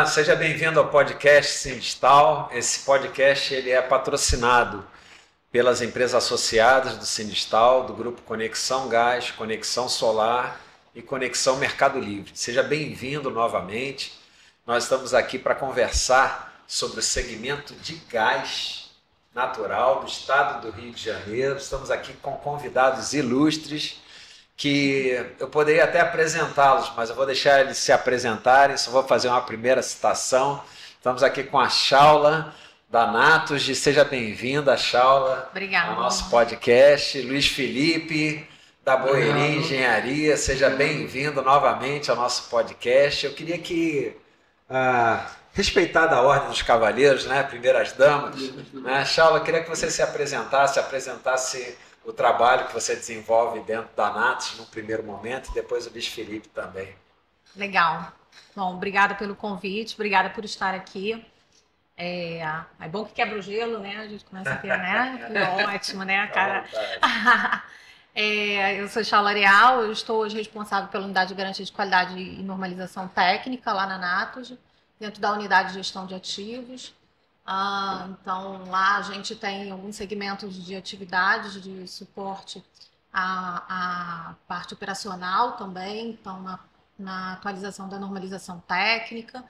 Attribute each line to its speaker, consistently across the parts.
Speaker 1: Olá, seja bem-vindo ao podcast Sindistal. Esse podcast ele é patrocinado pelas empresas associadas do Sindistal, do grupo Conexão Gás, Conexão Solar e Conexão Mercado Livre. Seja bem-vindo novamente. Nós estamos aqui para conversar sobre o segmento de gás natural do estado do Rio de Janeiro. Estamos aqui com convidados ilustres que eu poderia até apresentá-los, mas eu vou deixar eles se apresentarem, só vou fazer uma primeira citação. Estamos aqui com a Shaula, da Naturgy. Seja bem-vinda, Shaula, ao nosso podcast. Luiz Felipe, da Boeri Engenharia, seja bem-vindo novamente ao nosso podcast. Eu queria que, respeitada a ordem dos cavalheiros, né, primeiras damas, né, Shaula, eu queria que você se apresentasse o trabalho que você desenvolve dentro da Naturgy no primeiro momento e depois o Luiz Felipe também.
Speaker 2: Legal. Bom, obrigada pelo convite, obrigada por estar aqui. É bom que quebra o gelo, né? A gente começa a ter, né? Ótimo, né, cara? Eu sou Shaula Areal, eu estou hoje responsável pela unidade de garantia de qualidade e normalização técnica lá na Naturgy, dentro da unidade de gestão de ativos. Então, lá a gente tem alguns segmentos de atividades de suporte à parte operacional também, então na atualização da normalização técnica,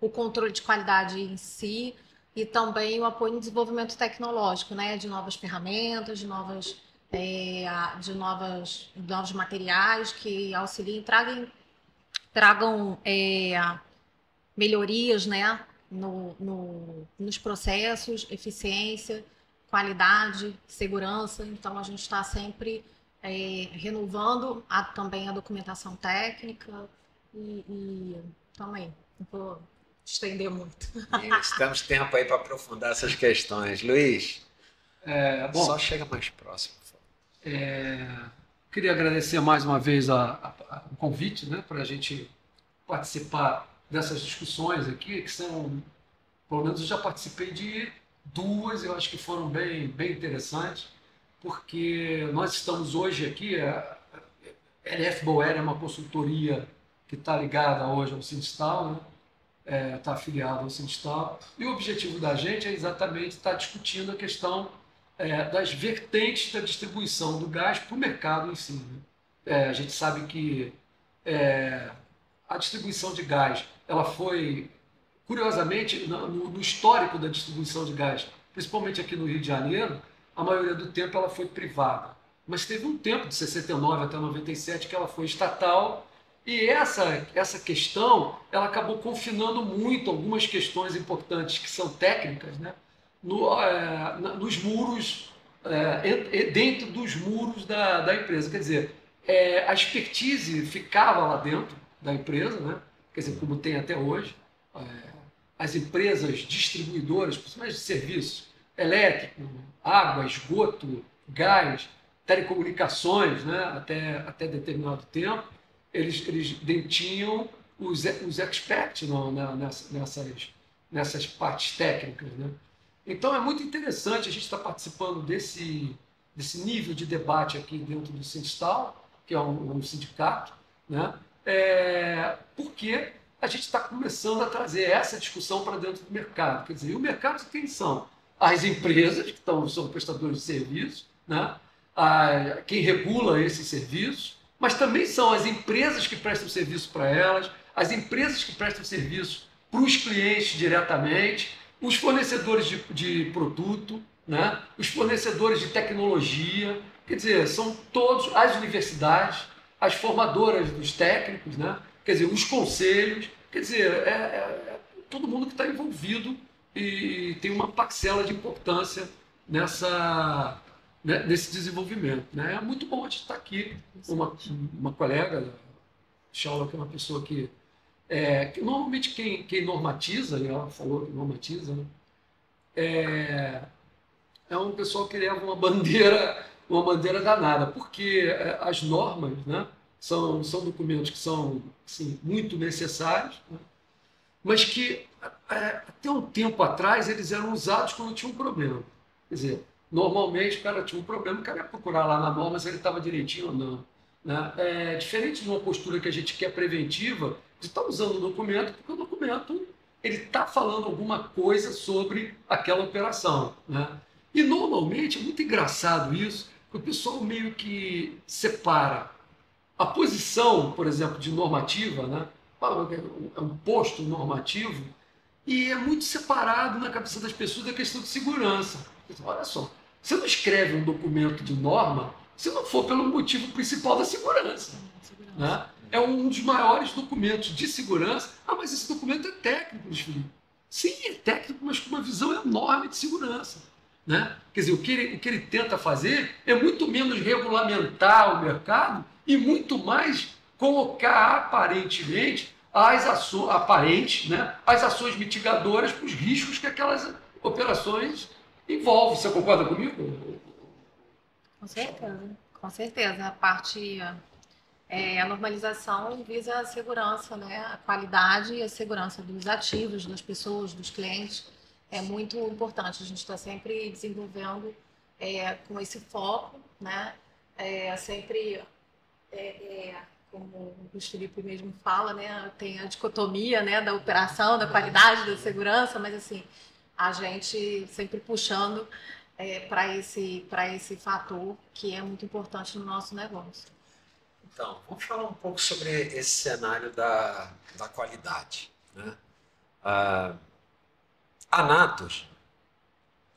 Speaker 2: o controle de qualidade em si e também o apoio no desenvolvimento tecnológico, né, de novas ferramentas, de novos materiais que auxiliem, tragam melhorias, né, nos processos, eficiência, qualidade, segurança. Então, a gente está sempre renovando também a documentação técnica e também, não vou estender muito.
Speaker 1: Isso, temos tempo aí para aprofundar essas questões. Luiz,
Speaker 3: bom,
Speaker 1: só chega mais próximo, por
Speaker 3: favor. Queria agradecer mais uma vez o convite, né, para a gente participar dessas discussões aqui, que são, pelo menos eu já participei de duas, eu acho que foram bem interessantes, porque nós estamos hoje aqui, a LF Boer é uma consultoria que está ligada hoje ao Sindistal, né? Está afiliada ao Sindistal, e o objetivo da gente é exatamente estar discutindo a questão das vertentes da distribuição do gás para o mercado em si, né? A gente sabe que a distribuição de gás, ela foi, curiosamente, no histórico da distribuição de gás, principalmente aqui no Rio de Janeiro, a maioria do tempo ela foi privada. Mas teve um tempo, de 69 até 97, que ela foi estatal, e essa questão ela acabou confinando muito algumas questões importantes que são técnicas, né, nos muros, dentro dos muros da empresa. Quer dizer, a expertise ficava lá dentro da empresa, né? Quer dizer, como tem até hoje, as empresas distribuidoras, principalmente de serviços, elétrico, água, esgoto, gás, telecomunicações, né? até determinado tempo, eles detinham os experts nessas partes técnicas, né? Então é muito interessante a gente estar participando desse nível de debate aqui dentro do Sindistal, que é um sindicato, né? Porque a gente está começando a trazer essa discussão para dentro do mercado. Quer dizer, e o mercado quem são? As empresas, que são prestadores de serviços, né? Quem regula esses serviços, mas também são as empresas que prestam serviço para elas, as empresas que prestam serviço para os clientes diretamente, os fornecedores de produto, né? Os fornecedores de tecnologia, quer dizer, são todos as universidades, as formadoras dos técnicos, né? Quer dizer, os conselhos, quer dizer, todo mundo que está envolvido e tem uma parcela de importância nesse desenvolvimento, né? É muito bom a gente estar aqui, uma colega, Shaula, que é uma pessoa que normalmente quem normatiza, e ela falou que normatiza, né? É um pessoal que leva uma bandeira danada, porque as normas, né, são documentos que são assim, muito necessários, né, mas que até um tempo atrás eles eram usados quando tinha um problema. Quer dizer, normalmente o cara tinha um problema, o cara ia procurar lá na norma se ele estava direitinho ou não, né? Diferente de uma postura que a gente quer preventiva, de estar usando o documento, porque o documento ele está falando alguma coisa sobre aquela operação, né? E normalmente é muito engraçado isso, porque o pessoal meio que separa a posição, por exemplo, de normativa, né? É um posto normativo, e é muito separado na cabeça das pessoas da questão de segurança. Olha só, você não escreve um documento de norma se não for pelo motivo principal da segurança, né? É um dos maiores documentos de segurança. Ah, mas esse documento é técnico, Luiz Felipe. Sim, é técnico, mas com uma visão enorme de segurança, né? Quer dizer, o que ele tenta fazer é muito menos regulamentar o mercado e muito mais colocar aparentemente as ações mitigadoras para os riscos que aquelas operações envolvem. Você concorda comigo?
Speaker 2: Com certeza, com certeza. A parte, a normalização visa a segurança, né? A qualidade e a segurança dos ativos, das pessoas, dos clientes. É muito importante. A gente está sempre desenvolvendo com esse foco, né? Sempre como o Luiz Felipe mesmo fala, né? Tem a dicotomia, né? Da operação, da qualidade, da segurança, mas assim a gente sempre puxando para esse fator que é muito importante no nosso negócio.
Speaker 1: Então, vamos falar um pouco sobre esse cenário da qualidade, né? A Natos,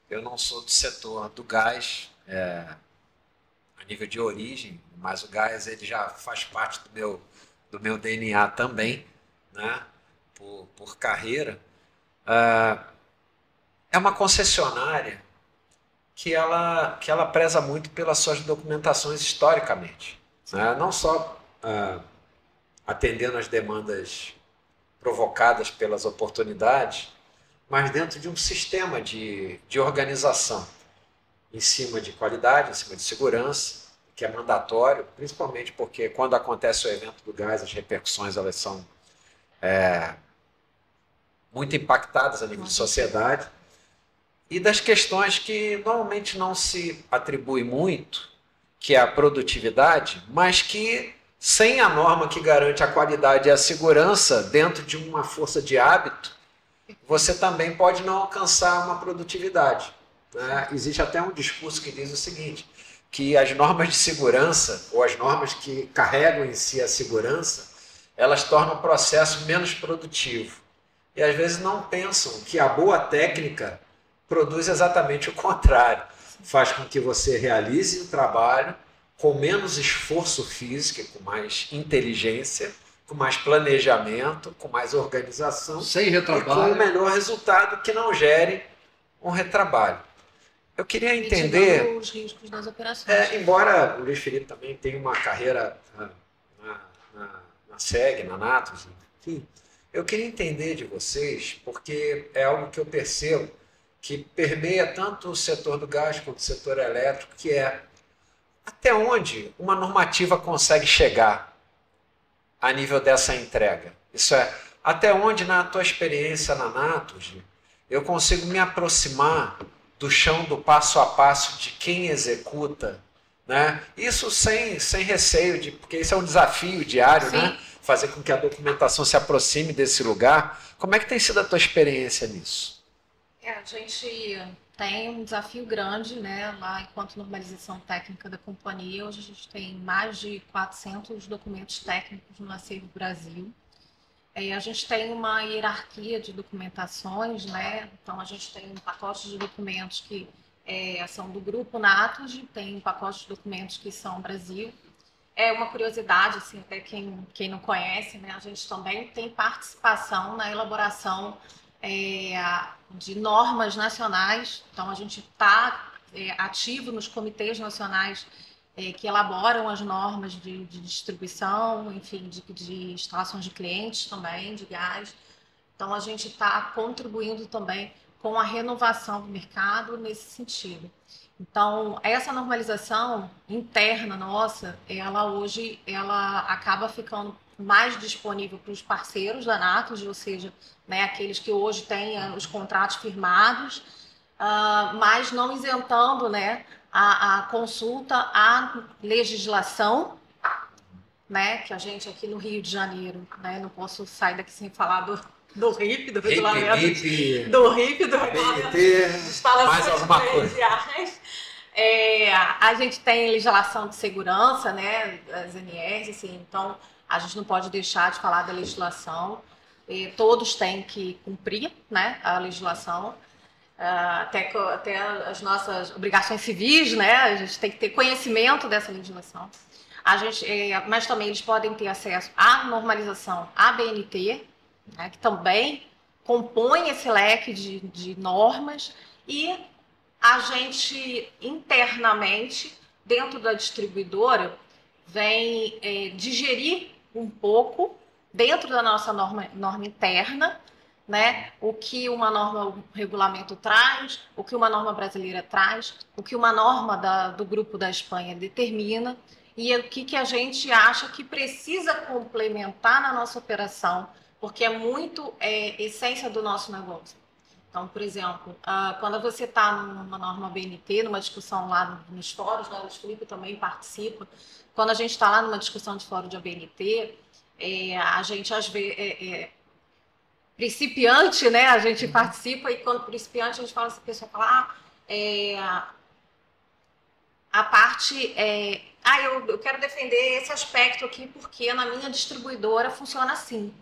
Speaker 1: eu não sou do setor do gás, a nível de origem, mas o gás ele já faz parte do meu DNA também, né? Por carreira. É uma concessionária que ela preza muito pelas suas documentações historicamente, né? Não só atendendo às demandas provocadas pelas oportunidades, mas dentro de um sistema de organização em cima de qualidade, em cima de segurança, que é mandatório, principalmente porque quando acontece o evento do gás, as repercussões elas são muito impactadas a nível de sociedade, e das questões que normalmente não se atribui muito, que é a produtividade, mas que sem a norma que garante a qualidade e a segurança dentro de uma força de hábito, você também pode não alcançar uma produtividade, né? Existe até um discurso que diz o seguinte, que as normas de segurança, ou as normas que carregam em si a segurança, elas tornam o processo menos produtivo. E às vezes não pensam que a boa técnica produz exatamente o contrário. Faz com que você realize o trabalho com menos esforço físico, com mais inteligência, com mais planejamento, com mais organização,
Speaker 3: sem retrabalho,
Speaker 1: e com um melhor resultado que não gere um retrabalho. Eu queria entender...
Speaker 2: Mitigando os riscos das operações.
Speaker 1: Embora o Luiz Felipe também tenha uma carreira na SEG, na Natos, enfim, eu queria entender de vocês, porque é algo que eu percebo que permeia tanto o setor do gás quanto o setor elétrico, que é até onde uma normativa consegue chegar a nível dessa entrega. Isso é, até onde na tua experiência na Natos eu consigo me aproximar do chão do passo a passo de quem executa, né? Isso sem receio, porque isso é um desafio diário, né? Fazer com que a documentação se aproxime desse lugar. Como é que tem sido a tua experiência nisso?
Speaker 2: A gente tem um desafio grande, né? Lá, enquanto normalização técnica da companhia, hoje a gente tem mais de 400 documentos técnicos no Acervo Brasil. A gente tem uma hierarquia de documentações, né? Então, a gente tem um pacote de documentos que são do Grupo Natos, tem um pacote de documentos que são Brasil. É uma curiosidade, assim, até quem não conhece, né? A gente também tem participação na elaboração de normas nacionais. Então, a gente está ativo nos comitês nacionais que elaboram as normas de distribuição, enfim, de instalações de clientes também, de gás. Então, a gente está contribuindo também com a renovação do mercado nesse sentido. Então, essa normalização interna nossa, ela hoje acaba ficando mais disponível para os parceiros da Natos, ou seja, né, aqueles que hoje têm os contratos firmados, mas não isentando, né, a consulta à legislação, né, que a gente aqui no Rio de Janeiro, né, não posso sair daqui sem falar do RIP, do regulamento,
Speaker 1: RIP,
Speaker 2: do RIP, do regulamento
Speaker 1: BNT,
Speaker 2: de instalações
Speaker 1: mais alguma coisa.
Speaker 2: prediais. A gente tem legislação de segurança, né, as NRs, assim, então a gente não pode deixar de falar da legislação. Todos têm que cumprir, né, a legislação. Até as nossas obrigações civis, né? A gente tem que ter conhecimento dessa legislação. Mas também eles podem ter acesso à normalização ABNT, né, que também compõe esse leque de normas, e a gente internamente, dentro da distribuidora, vem digerir um pouco, dentro da nossa norma interna, né? O que uma norma, o regulamento traz, o que uma norma brasileira traz, o que uma norma do grupo da Espanha determina, e o que a gente acha que precisa complementar na nossa operação, porque é muito essência do nosso negócio. Então, por exemplo, quando você está numa norma BNT, numa discussão lá nos fóruns, né, o Felipe também participa, quando a gente está lá numa discussão de fórum de ABNT, a gente às vezes principiante, né? A gente participa, e quando principiante a gente fala, a pessoa fala, a parte eu quero defender esse aspecto aqui porque na minha distribuidora funciona assim.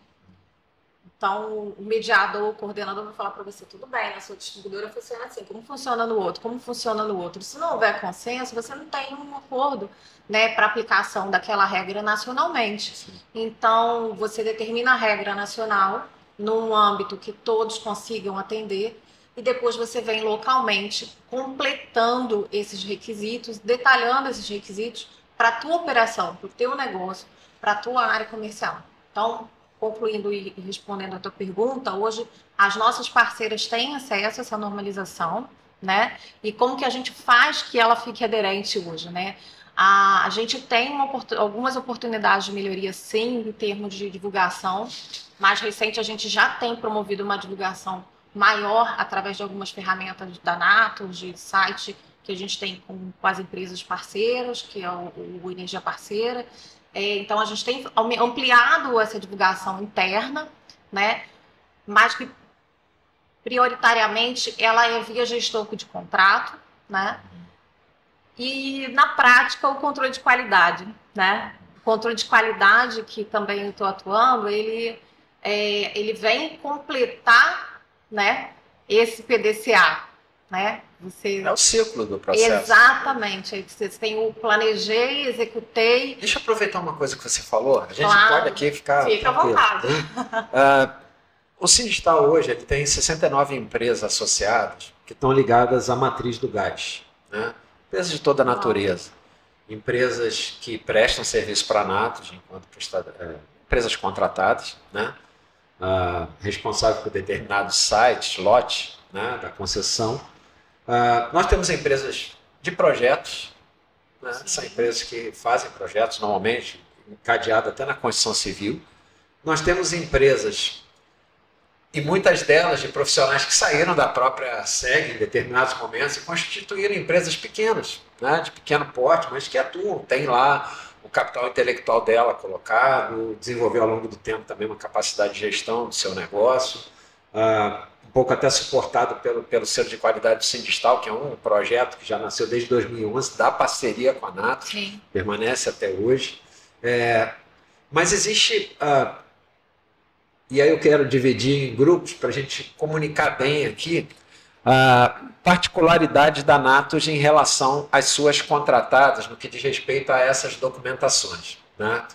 Speaker 2: Então, o mediador, o coordenador vai falar para você, tudo bem, na sua distribuidora funciona assim, como funciona no outro, como funciona no outro. Se não houver consenso, você não tem um acordo, né, para aplicação daquela regra nacionalmente. Sim. Então, você determina a regra nacional num âmbito que todos consigam atender, e depois você vem localmente completando esses requisitos, detalhando esses requisitos para a tua operação, para o teu negócio, para a tua área comercial. Então, concluindo e respondendo a tua pergunta, hoje as nossas parceiras têm acesso a essa normalização, né? E como que a gente faz que ela fique aderente hoje, né? A gente tem algumas oportunidades de melhoria, sim, em termos de divulgação. Mais recente, a gente já tem promovido uma divulgação maior através de algumas ferramentas da Natos, de site que a gente tem com as empresas parceiras, que é o Energia Parceira. Então, a gente tem ampliado essa divulgação interna, né? Mas que, prioritariamente, ela é via gestor de contrato, né? E, na prática, o controle de qualidade, né? O controle de qualidade, que também eu estou atuando, ele vem completar, né, esse PDCA, né?
Speaker 1: É o ciclo do processo.
Speaker 2: Exatamente. Você tem o planejei, executei.
Speaker 1: Deixa eu aproveitar uma coisa que você falou. A gente pode aqui ficar...
Speaker 2: Fica à vontade.
Speaker 1: O Sindistal hoje ele tem 69 empresas associadas que estão ligadas à matriz do gás, né? Empresas de toda a natureza. Empresas que prestam serviço para a Natos, enquanto empresas contratadas, né? Responsável por determinados sites, lotes, né, da concessão. Nós temos empresas de projetos, né? São empresas que fazem projetos normalmente, encadeadas até na construção civil. Nós temos empresas, e muitas delas de profissionais que saíram da própria SEG em determinados momentos e constituíram empresas pequenas, né, de pequeno porte, mas que atuam, tem lá o capital intelectual dela colocado, desenvolveu ao longo do tempo também uma capacidade de gestão do seu negócio, um pouco até suportado pelo selo de qualidade do Sindistal, que é um projeto que já nasceu desde 2011, da parceria com a Natos, sim, permanece até hoje. Mas existe... e aí eu quero dividir em grupos para a gente comunicar bem aqui a particularidade da Natos em relação às suas contratadas no que diz respeito a essas documentações, né?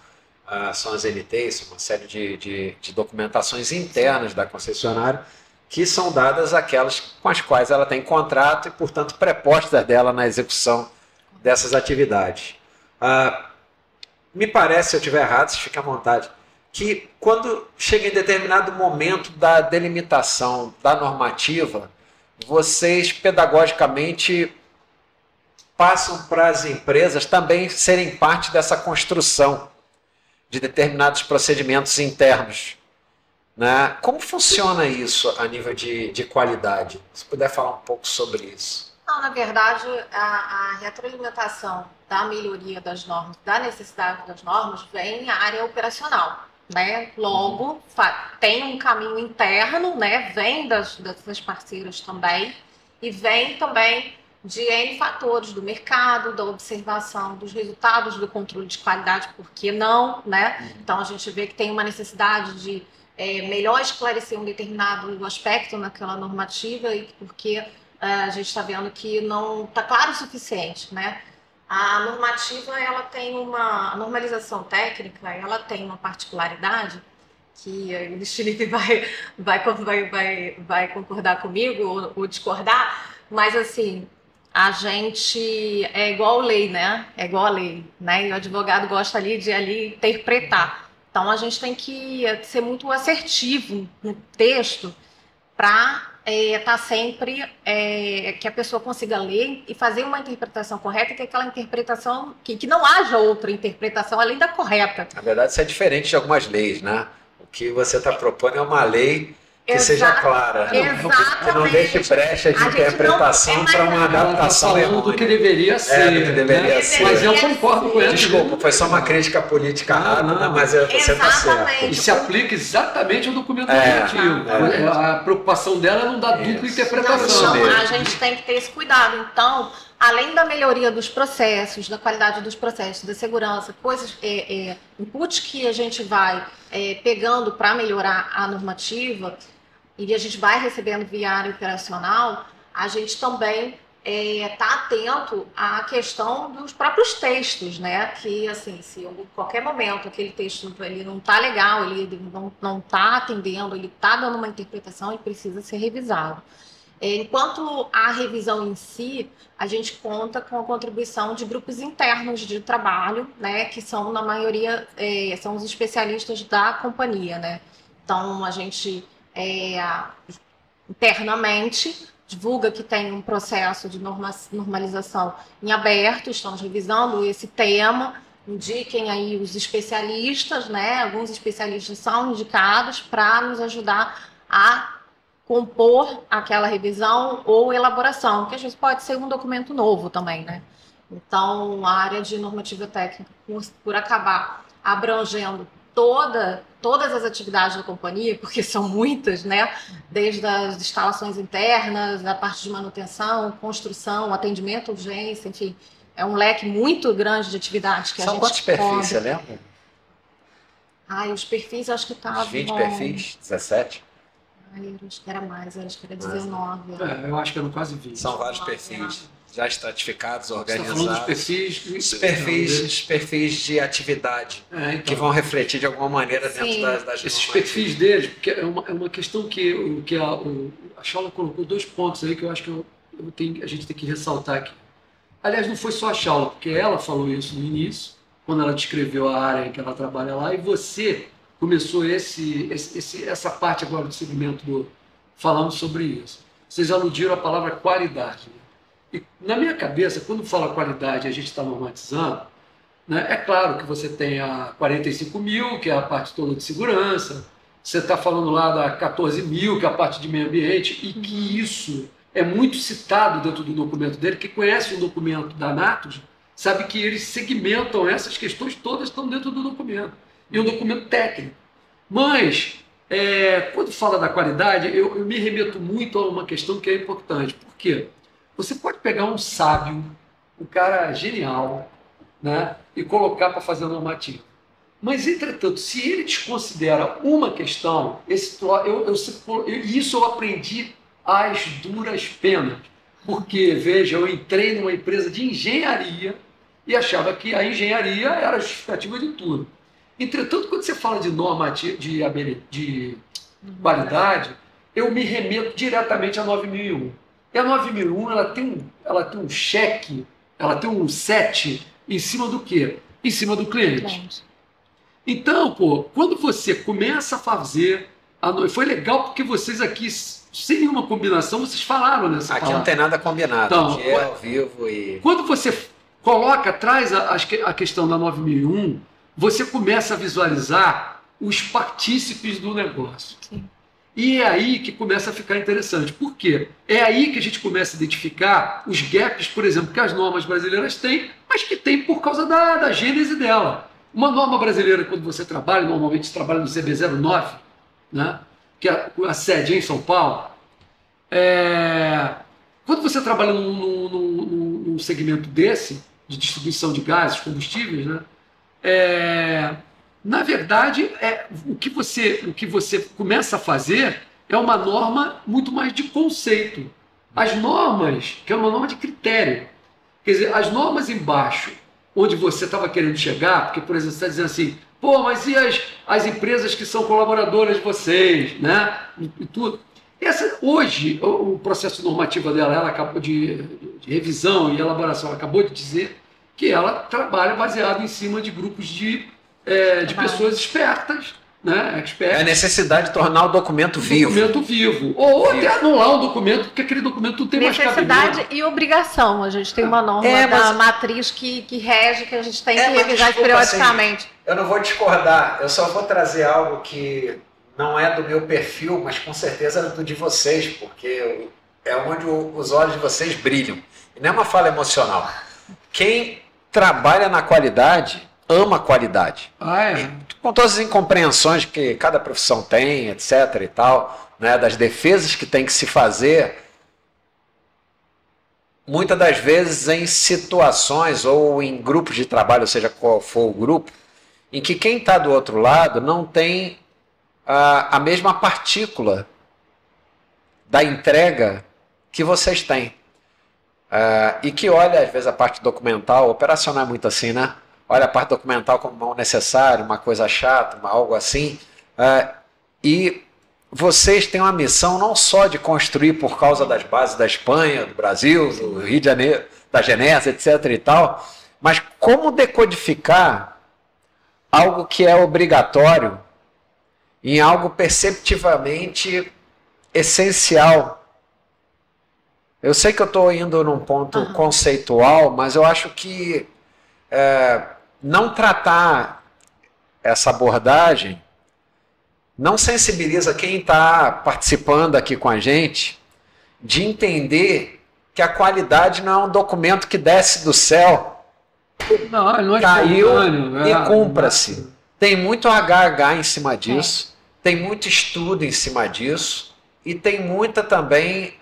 Speaker 1: São as NTs, uma série de documentações internas da concessionária que são dadas àquelas com as quais ela tem contrato e, portanto, prepostas dela na execução dessas atividades. Me parece, se eu estiver errado, se fica à vontade, que quando chega em determinado momento da delimitação da normativa, vocês pedagogicamente passam para as empresas também serem parte dessa construção de determinados procedimentos internos, né? Como funciona isso a nível de qualidade? Se puder falar um pouco sobre isso.
Speaker 2: Não, na verdade, a retroalimentação da melhoria das normas, da necessidade das normas, vem à área operacional, né? Logo, tem um caminho interno, né? Vem dessas parceiras também, e vem também de N fatores do mercado, da observação dos resultados do controle de qualidade, por que não, né? Então a gente vê que tem uma necessidade de melhor esclarecer um determinado aspecto naquela normativa, e porque a gente está vendo que não está claro o suficiente, né? A normativa, ela tem a normalização técnica, ela tem uma particularidade que o Luiz Felipe vai concordar comigo ou discordar, mas assim, a gente é igual lei, né? É igual a lei, né? E o advogado gosta ali de interpretar. Então a gente tem que ser muito assertivo no texto para estar sempre que a pessoa consiga ler e fazer uma interpretação correta, que aquela interpretação, que não haja outra interpretação além da correta.
Speaker 1: Na verdade, isso é diferente de algumas leis, né? O que você está propondo é uma lei que seja clara, que não deixe brecha de interpretação para uma adaptação errônea.
Speaker 3: Do que deveria ser.
Speaker 1: Do que deveria ser.
Speaker 3: Mas eu concordo com ele.
Speaker 1: Desculpa, foi só uma crítica política rápida, mas você está certo.
Speaker 3: E se aplica exatamente ao documento normativo. A preocupação dela é não dar dupla interpretação.
Speaker 2: Não, a gente tem que ter esse cuidado. Então, além da melhoria dos processos, da qualidade dos processos, da segurança, coisas, inputs que a gente vai pegando para melhorar a normativa, e a gente vai recebendo via área operacional, a gente também está atento à questão dos próprios textos, né? Que, assim, se em qualquer momento aquele texto ele não está legal, ele não está atendendo, ele está dando uma interpretação, ele precisa ser revisado. Enquanto a revisão em si, a gente conta com a contribuição de grupos internos de trabalho, né? Que são, na maioria, são os especialistas da companhia, né? Então, a gente internamente divulga que tem um processo de normalização em aberto, estamos revisando esse tema, indiquem aí os especialistas, né? Alguns especialistas são indicados para nos ajudar a compor aquela revisão ou elaboração, que às vezes pode ser um documento novo também, né? Então, a área de normativa técnica, por acabar abrangendo todas as atividades da companhia, porque são muitas, né? Desde as instalações internas, a parte de manutenção, construção, atendimento, urgência, enfim, é um leque muito grande de atividades que a gente
Speaker 1: São quantos perfis, você lembra?
Speaker 2: Os perfis acho que estavam...
Speaker 1: 20 perfis? 17?
Speaker 2: Acho que era mais, acho que era 19.
Speaker 3: Eu acho que eram quase 20.
Speaker 1: São vários perfis já estratificados, organizados.
Speaker 3: Você está falando
Speaker 1: dos perfis de atividade, então, que vão refletir de alguma maneira dentro das
Speaker 3: esses perfis deles, porque é uma questão que a Shaula colocou 2 pontos aí que eu acho que a gente tem que ressaltar aqui. Aliás, não foi só a Shaula, porque ela falou isso no início, quando ela descreveu a área em que ela trabalha lá, e você começou essa parte agora do segmento falando sobre isso. Vocês aludiram à palavra qualidade. E na minha cabeça, quando fala qualidade e a gente está normatizando, né, é claro que você tem a 45.000, que é a parte toda de segurança, você está falando lá da 14.000, que é a parte de meio ambiente, e que isso é muito citado dentro do documento dele. Que conhece o documento da Natos sabe que eles segmentam essas questões todas, estão dentro do documento. E um documento técnico. Mas, quando fala da qualidade, eu me remeto muito a uma questão que é importante. Por quê? Você pode pegar um sábio, um cara genial, né, e colocar para fazer a normativa. Mas, entretanto, se ele desconsidera uma questão, isso eu aprendi às duras penas. Porque, veja, eu entrei numa empresa de engenharia e achava que a engenharia era a justificativa de tudo. Entretanto, quando você fala de normativa, de qualidade, eu me remeto diretamente a 9001. E a 9001 ela tem um cheque, ela tem um set em cima do quê? Em cima do cliente. Então, quando você começa a fazer... Foi legal porque vocês aqui, sem nenhuma combinação, vocês falaram nessa palavra.
Speaker 1: Aqui não tem nada combinado, então, aqui é ao vivo e...
Speaker 3: Quando você traz a questão da 9001, você começa a visualizar os partícipes do negócio. Sim. E é aí que começa a ficar interessante. Por quê? É aí que a gente começa a identificar os gaps, por exemplo, que as normas brasileiras têm, mas que tem por causa da gênese dela. Uma norma brasileira, quando você trabalha, normalmente você trabalha no CB09, né? Que é a sede em São Paulo. Quando você trabalha num segmento desse, de distribuição de gases, combustíveis, né? Na verdade, o que você começa a fazer é uma norma muito mais de conceito. As normas, que é uma norma de critério. Quer dizer, as normas embaixo, onde você estava querendo chegar, porque, por exemplo, você está dizendo assim, pô, mas e as empresas que são colaboradoras de vocês, né? E tudo. Hoje, o processo normativo dela, ela acabou de revisão e elaboração, ela acabou de dizer que ela trabalha baseado em cima de grupos de pessoas espertas, né?
Speaker 1: É a necessidade de tornar o documento vivo.
Speaker 3: Documento vivo. Ou até anular um documento, porque aquele documento não tem mais cabimento.
Speaker 2: Necessidade e obrigação. A gente tem uma norma da matriz que rege, que a gente tem que revisar periodicamente.
Speaker 1: Assim, eu não vou discordar, eu só vou trazer algo que não é do meu perfil, mas com certeza é do de vocês, porque é onde os olhos de vocês brilham. E não é uma fala emocional. Quem trabalha na qualidade ama a qualidade. Com todas as incompreensões que cada profissão tem, etc. e tal, né, das defesas que tem que se fazer, muitas das vezes em situações ou em grupos de trabalho, ou seja, qual for o grupo, em que quem está do outro lado não tem a mesma partícula da entrega que vocês têm. E que olha, às vezes, a parte documental, operacional é muito assim, né? Olha a parte documental como mal necessário, uma coisa chata, algo assim. E vocês têm uma missão não só de construir por causa das bases da Espanha, do Brasil, do Rio de Janeiro, da Genese, etc. e tal, mas como decodificar algo que é obrigatório em algo perceptivamente essencial. Eu sei que eu estou indo num ponto conceitual, mas eu acho que não tratar essa abordagem não sensibiliza quem está participando aqui com a gente de entender que a qualidade não é um documento que desce do céu,
Speaker 3: não é
Speaker 1: caiu e cumpra-se. Tem muito HH em cima disso, tem muito estudo em cima disso e tem muita também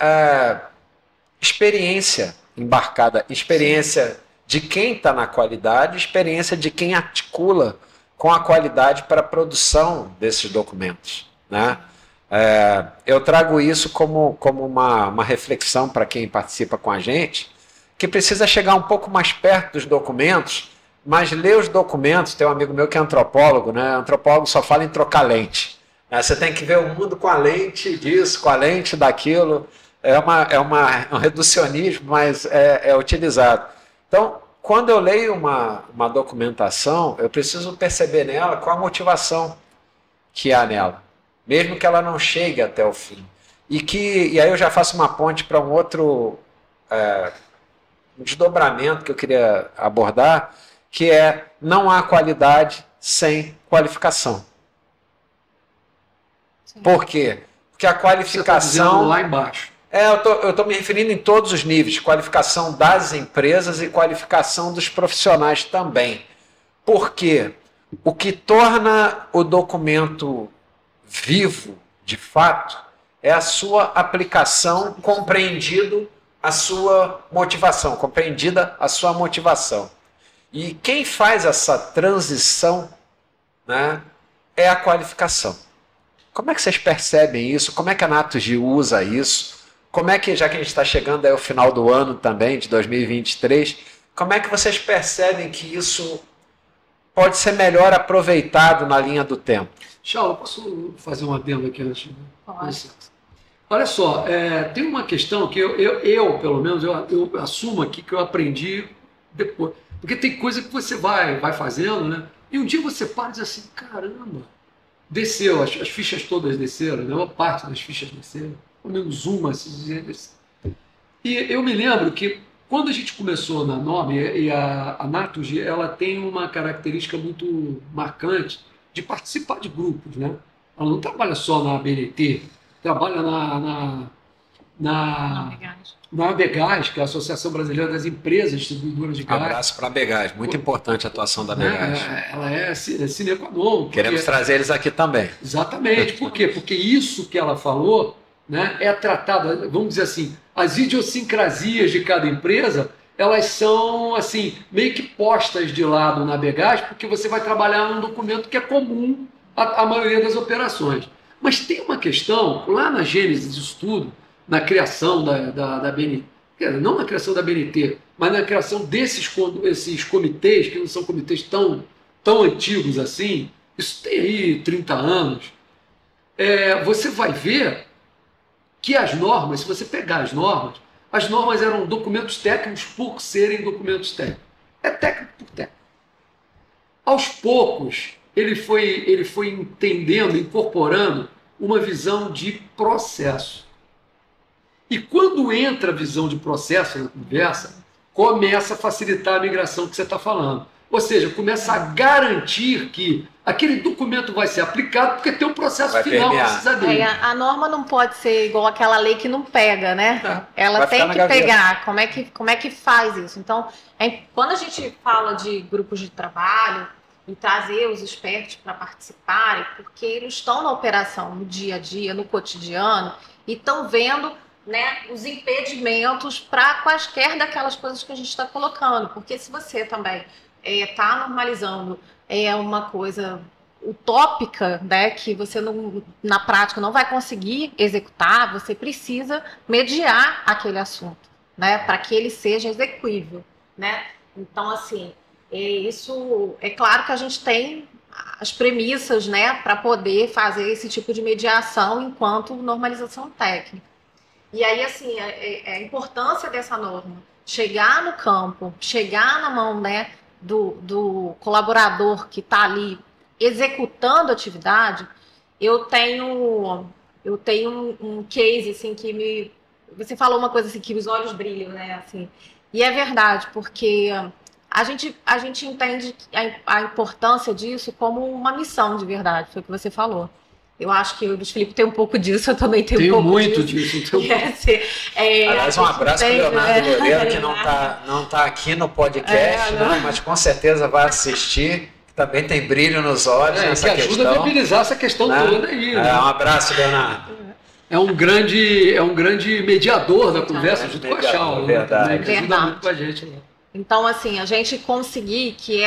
Speaker 1: experiência embarcada, experiência de quem está na qualidade, experiência de quem articula com a qualidade para a produção desses documentos, né? Eu trago isso como uma reflexão para quem participa com a gente, que precisa chegar um pouco mais perto dos documentos, mas ler os documentos. Tem um amigo meu que é antropólogo, né? Antropólogo só fala em trocar lente. Você tem que ver o mundo com a lente disso, com a lente daquilo. Um reducionismo, mas é utilizado. Então, quando eu leio uma documentação, eu preciso perceber nela qual a motivação que há nela, mesmo que ela não chegue até o fim. E aí eu já faço uma ponte para um outro desdobramento que eu queria abordar, que é: não há qualidade sem qualificação. Sim. Por quê? Porque a qualificação...
Speaker 3: Você tá dizendo lá embaixo.
Speaker 1: Eu estou me referindo em todos os níveis, qualificação das empresas e qualificação dos profissionais também. Por quê? O que torna o documento vivo, de fato, é a sua aplicação, compreendido a sua motivação, compreendida a sua motivação. E quem faz essa transição, né, é a qualificação. Como é que vocês percebem isso? Como é que a Naturgy usa isso? Como é que, já que a gente está chegando aí ao final do ano também, de 2023, como é que vocês percebem que isso pode ser melhor aproveitado na linha do tempo?
Speaker 3: Shaula, posso fazer um adendo aqui antes? Pode. Olha só, tem uma questão que eu pelo menos, eu assumo aqui que eu aprendi depois. Porque tem coisa que você vai fazendo, né? E um dia você para e diz assim, caramba, desceu, as fichas todas desceram, né? Uma parte das fichas desceram, pelo menos uma. E eu me lembro que quando a gente começou na NOM, e a Naturgy, ela tem uma característica muito marcante de participar de grupos, né? Ela não trabalha só na ABNT, trabalha na
Speaker 2: Gás.
Speaker 3: na ABGás, que é a Associação Brasileira das Empresas Distribuidoras de
Speaker 1: Um
Speaker 3: Gás.
Speaker 1: abraço para a Abegás, muito importante a atuação da Abegás.
Speaker 3: Ela é sine qua non.
Speaker 1: Queremos trazer eles aqui também.
Speaker 3: Exatamente. Por quê? Porque isso que ela falou, né, é tratado, vamos dizer assim, as idiosincrasias de cada empresa, elas são assim meio que postas de lado na ABGás, porque você vai trabalhar num documento que é comum à maioria das operações. Mas tem uma questão, lá na gênese disso tudo, na criação da BNT, não na criação da BNT, mas na criação esses comitês, que não são comitês tão antigos assim, isso tem aí 30 anos, você vai ver que as normas, se você pegar as normas eram documentos técnicos por serem documentos técnicos. É técnico por técnico. Aos poucos, ele foi entendendo, incorporando uma visão de processo. E quando entra a visão de processo na conversa, começa a facilitar a migração que você está falando. Ou seja, começa a garantir que aquele documento vai ser aplicado porque tem um processo final que precisa dele.
Speaker 2: A norma não pode ser igual aquela lei que não pega, né? Ela tem que pegar. Como é que faz isso? Então, quando a gente fala de grupos de trabalho e trazer os expertos para participarem, porque eles estão na operação, no dia a dia, no cotidiano, e estão vendo, né, os impedimentos para quaisquer daquelas coisas que a gente está colocando. Porque se você também está normalizando uma coisa utópica, né, que você não, na prática não vai conseguir executar, você precisa mediar aquele assunto, né, para que ele seja execuível, né? Então, assim, isso é claro que a gente tem as premissas, né, para poder fazer esse tipo de mediação enquanto normalização técnica. E aí, assim, a importância dessa norma chegar no campo, chegar na mão, né, do colaborador que está ali executando a atividade. Eu tenho um case assim que você falou uma coisa assim que os olhos brilham, né, assim, e é verdade, porque a gente entende a importância disso como uma missão de verdade, foi o que você falou. Eu acho que o Luiz Felipe tem um pouco disso, eu também tenho um pouco
Speaker 3: muito
Speaker 2: disso.
Speaker 1: Aliás, um abraço para o Leonardo Loureiro, que não tá aqui no podcast, né, mas com certeza vai assistir, que também tem brilho nos olhos nessa
Speaker 3: que
Speaker 1: questão.
Speaker 3: Ajuda a viabilizar essa questão toda aí. Né?
Speaker 1: Um abraço, Leonardo.
Speaker 3: É um grande mediador da conversa, junto com a Chau.
Speaker 1: Verdade.
Speaker 3: Que ajuda muito com a gente. Né?
Speaker 2: Então, assim, a gente conseguir que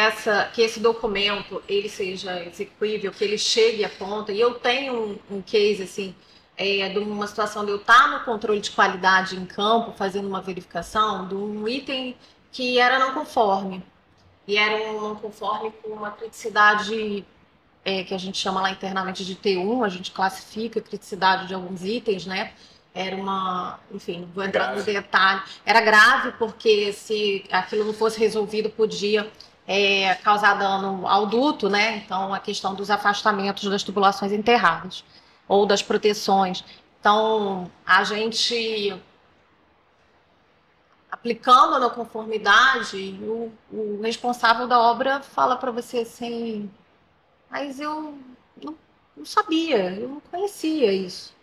Speaker 2: esse documento ele seja execuível, que ele chegue à ponta. E eu tenho um case, assim, de uma situação de eu estar no controle de qualidade em campo, fazendo uma verificação de um item que era não conforme. E era um não conforme com uma criticidade que a gente chama lá internamente de T1, a gente classifica a criticidade de alguns itens, né? Era enfim, não vou entrar no detalhe. Era grave porque se aquilo não fosse resolvido podia causar dano ao duto, né? Então a questão dos afastamentos das tubulações enterradas ou das proteções. Então a gente aplicando a não conformidade, o responsável da obra fala para você assim, mas eu não sabia, eu não conhecia isso.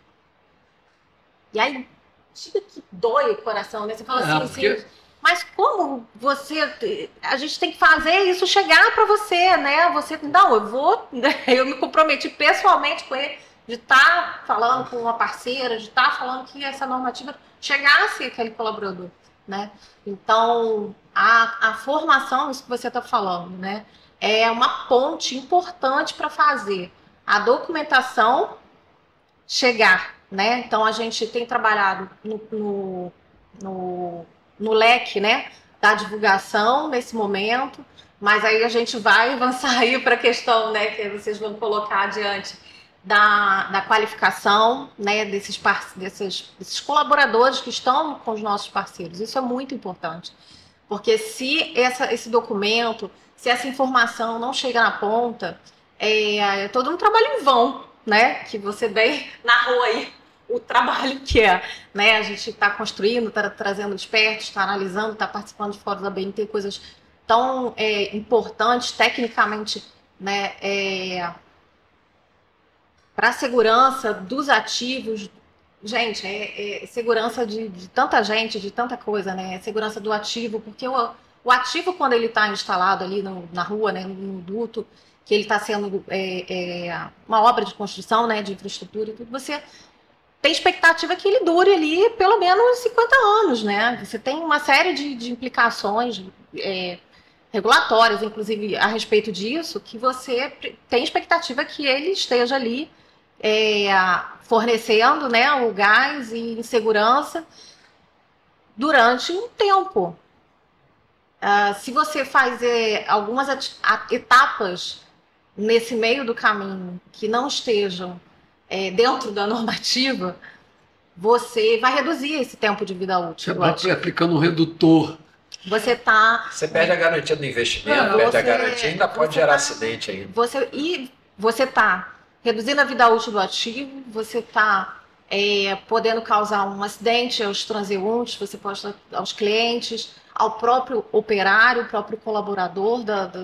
Speaker 2: E aí, chega que dói o coração, né? Você fala assim, mas como a gente tem que fazer isso chegar para você, né? Você, não, eu me comprometi pessoalmente com ele, de estar falando com uma parceira, de estar falando que essa normativa chegasse àquele colaborador, né? Então, a formação, isso que você está falando, né? É uma ponte importante para fazer a documentação chegar, né? Então a gente tem trabalhado no leque, né, da divulgação nesse momento, mas aí a gente vai avançar aí para a questão, né, que vocês vão colocar adiante da qualificação, né, desses colaboradores que estão com os nossos parceiros. Isso é muito importante, porque se esse documento, se essa informação não chega na ponta, é todo um trabalho em vão, né, que você bem narrou aí o trabalho que né, a gente está construindo, está trazendo expertos, está analisando, está participando de fóruns da BNT, coisas tão importantes tecnicamente, né, para a segurança dos ativos Gente, é segurança de tanta gente, de tanta coisa, né? É segurança do ativo, porque o ativo, quando ele está instalado ali na rua, né, no duto, que ele está sendo uma obra de construção, né, de infraestrutura e tudo, você tem expectativa que ele dure ali pelo menos 50 anos, né? Você tem uma série de implicações regulatórias, inclusive, a respeito disso, que você tem expectativa que ele esteja ali fornecendo, né, o gás e em segurança durante um tempo. Se você fazer algumas etapas nesse meio do caminho que não estejam dentro da normativa, você vai reduzir esse tempo de vida útil.
Speaker 3: Você vai aplicando um redutor.
Speaker 2: Você
Speaker 1: perde a garantia do investimento, perde a garantia e ainda pode gerar acidente ainda.
Speaker 2: Você está reduzindo a vida útil do ativo, você está podendo causar um acidente aos transeuntes, você pode aos clientes, ao próprio operário, o próprio colaborador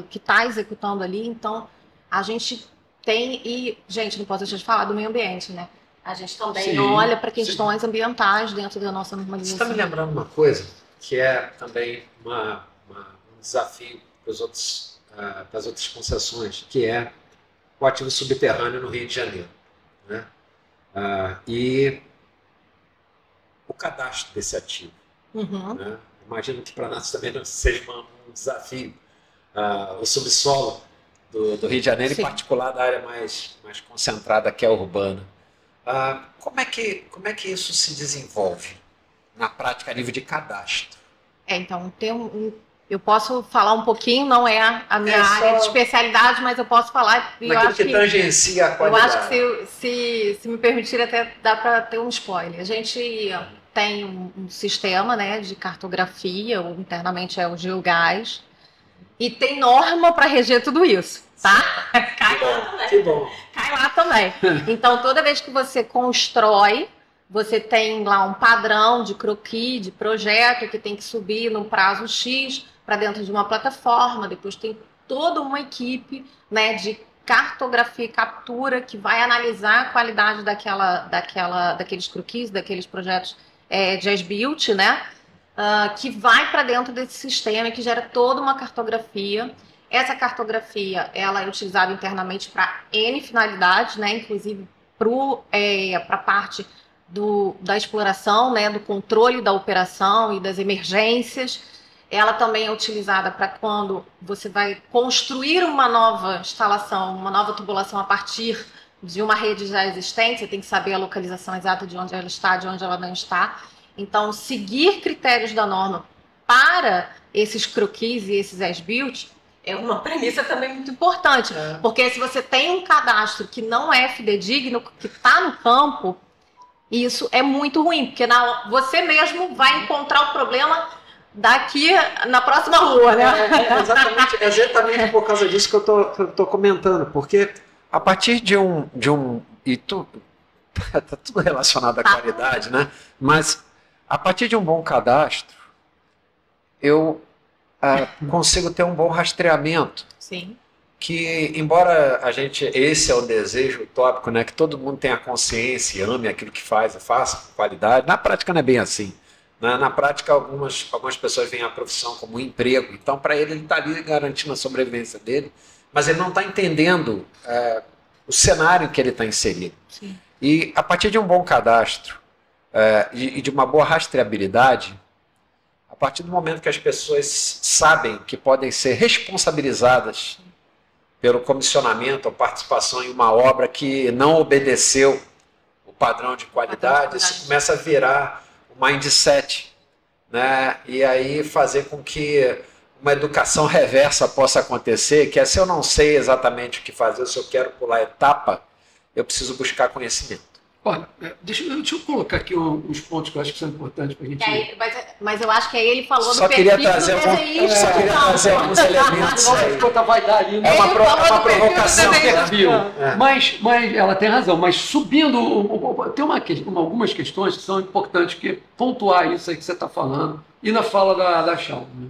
Speaker 2: que está executando ali. Então, a gente tem, gente, não posso deixar de falar do meio ambiente, né? A gente também olha para questões ambientais dentro da nossa normalização.
Speaker 1: Você está me lembrando uma coisa que é também um desafio para as outras concessões, que é o ativo subterrâneo no Rio de Janeiro, né? E o cadastro desse ativo.
Speaker 2: Uhum.
Speaker 1: Né? Imagino que para nós também não seja um desafio. O subsolo do Rio de Janeiro,
Speaker 2: Sim.
Speaker 1: em particular da área mais concentrada, que é a urbana. Como é que isso se desenvolve na prática a nível de cadastro?
Speaker 2: Então, eu posso falar um pouquinho, não é a minha área de especialidade, mas eu posso falar.
Speaker 1: Naquilo que tangencia a qualidade.
Speaker 2: Eu acho que se me permitir, até dá para ter um spoiler. A gente tem um sistema, né, de cartografia, internamente é o Geogás, e tem norma para reger tudo isso, tá?
Speaker 1: Que bom.
Speaker 2: Cai lá também. Então, toda vez que você constrói, você tem lá um padrão de croquis, de projeto, que tem que subir num prazo X para dentro de uma plataforma. Depois tem toda uma equipe, né, de cartografia e captura que vai analisar a qualidade daqueles croquis, daqueles projetos de as-built, né, que vai para dentro desse sistema e que gera toda uma cartografia. Essa cartografia ela é utilizada internamente para N finalidades, né, inclusive para a parte da exploração, né, do controle da operação e das emergências. Ela também é utilizada para quando você vai construir uma nova instalação, uma nova tubulação a partir de uma rede já existente. Você tem que saber a localização exata de onde ela está, de onde ela não está. Então, seguir critérios da norma para esses croquis e esses as-built é uma premissa também muito importante. Porque se você tem um cadastro que não é fidedigno, que está no campo, isso é muito ruim, porque você mesmo vai encontrar o problema daqui na próxima rua, né?
Speaker 1: Exatamente por causa disso que eu tô comentando, porque a partir de um e tá tudo relacionado à qualidade, né? Mas a partir de um bom cadastro, eu consigo ter um bom rastreamento.
Speaker 2: Sim.
Speaker 1: Que, embora esse é o desejo utópico, né, que todo mundo tenha consciência, ame aquilo que faz, faça com qualidade, na prática não é bem assim. Na prática, algumas pessoas veem a profissão como um emprego, então para ele está ali garantindo a sobrevivência dele, mas ele não está entendendo o cenário em que ele está inserido.
Speaker 2: Sim.
Speaker 1: E a partir de um bom cadastro e de uma boa rastreabilidade, a partir do momento que as pessoas sabem que podem ser responsabilizadas pelo comissionamento ou participação em uma obra que não obedeceu o padrão de qualidade, isso começa a virar um mindset, né? E aí fazer com que uma educação reversa possa acontecer, que é se eu não sei exatamente o que fazer, se eu quero pular etapa, eu preciso buscar conhecimento.
Speaker 3: Olha, deixa eu colocar aqui uns pontos que eu acho que são importantes para a gente...
Speaker 2: Mas eu acho que aí ele falou
Speaker 1: só
Speaker 2: do perfil do
Speaker 1: trazer
Speaker 2: desenhista.
Speaker 1: Só queria trazer alguns elementos aí.
Speaker 3: Vai dar ali,
Speaker 1: É uma provocação.
Speaker 3: Mas ela tem razão, mas subindo... Tem algumas questões que são importantes, que pontuar isso aí que você está falando, e na fala da Shawn, né?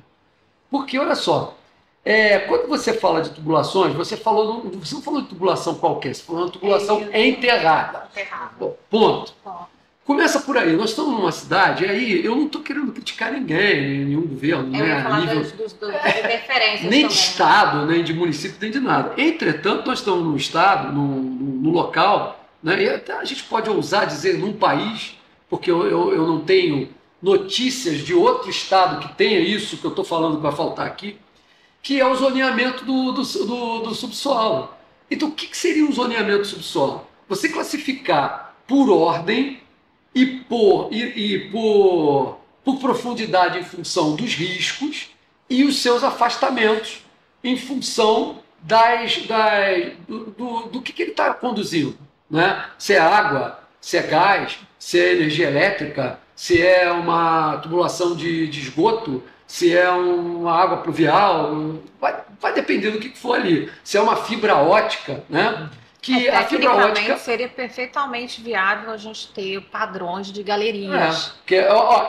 Speaker 3: Porque, olha só, quando você fala de tubulações, você não falou de tubulação qualquer, você falou de tubulação enterrada. Bom, ponto. Começa por aí. Nós estamos numa cidade, e aí eu não estou querendo criticar ninguém, nenhum governo,
Speaker 2: Eu
Speaker 3: né,
Speaker 2: ia falar
Speaker 3: nível,
Speaker 2: das interferências
Speaker 3: nem
Speaker 2: também,
Speaker 3: de
Speaker 2: né?
Speaker 3: estado, nem de município, nem de nada. Entretanto, nós estamos num estado, no local, né, e até a gente pode ousar dizer num país, porque eu não tenho notícias de outro estado que tenha isso que eu estou falando que vai faltar aqui, que é o zoneamento do subsolo. Então, o que seria um zoneamento subsolo? Você classificar por ordem e por profundidade em função dos riscos e os seus afastamentos em função do que ele está conduzindo, né? Se é água, se é gás, se é energia elétrica, se é uma tubulação de esgoto, se é uma água pluvial, vai depender do que for ali. Se é uma fibra ótica, né? Que a fibra ótica
Speaker 2: seria perfeitamente viável a gente ter padrões de galerias.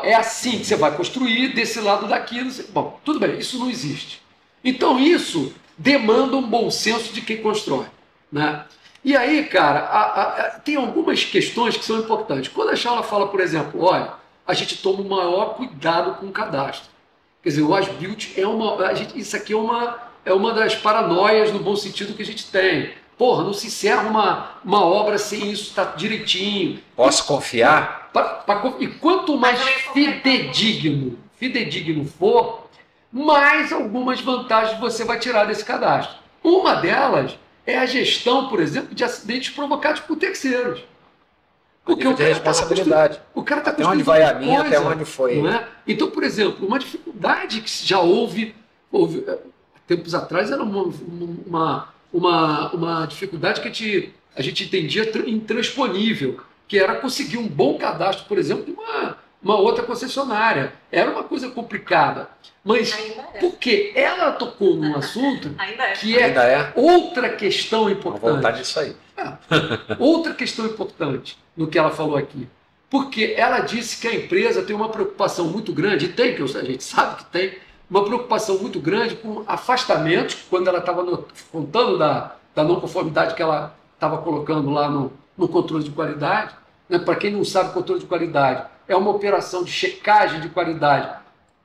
Speaker 3: É assim que você vai construir desse lado daquilo. Bom, tudo bem, isso não existe. Então isso demanda um bom senso de quem constrói, né? E aí, cara, tem algumas questões que são importantes. Quando a Charla fala, por exemplo, olha, a gente toma o maior cuidado com o cadastro. Quer dizer, o as-built isso aqui é uma das paranoias no bom sentido que a gente tem. Porra, não se encerra uma obra sem isso estar direitinho.
Speaker 1: Posso confiar?
Speaker 3: E quanto mais fidedigno for, mais algumas vantagens você vai tirar desse cadastro. Uma delas é a gestão, por exemplo, de acidentes provocados por terceiros.
Speaker 1: Porque o cara responsabilidade.
Speaker 3: O cara está
Speaker 1: até onde vai a minha, até onde foi.
Speaker 3: Não é? Então, por exemplo, uma dificuldade que já houve tempos atrás era uma dificuldade que a gente entendia intransponível, que era conseguir um bom cadastro, por exemplo, de uma outra concessionária. Era uma coisa complicada. Mas porque ela tocou num assunto que é outra questão importante.
Speaker 1: Vou voltar disso aí.
Speaker 3: Outra questão importante no que ela falou aqui. Porque ela disse que a empresa tem uma preocupação muito grande, e tem, que a gente sabe que tem, uma preocupação muito grande com afastamentos, quando ela estava contando da não conformidade que ela estava colocando lá no controle de qualidade. Né? Para quem não sabe, controle de qualidade é uma operação de checagem de qualidade.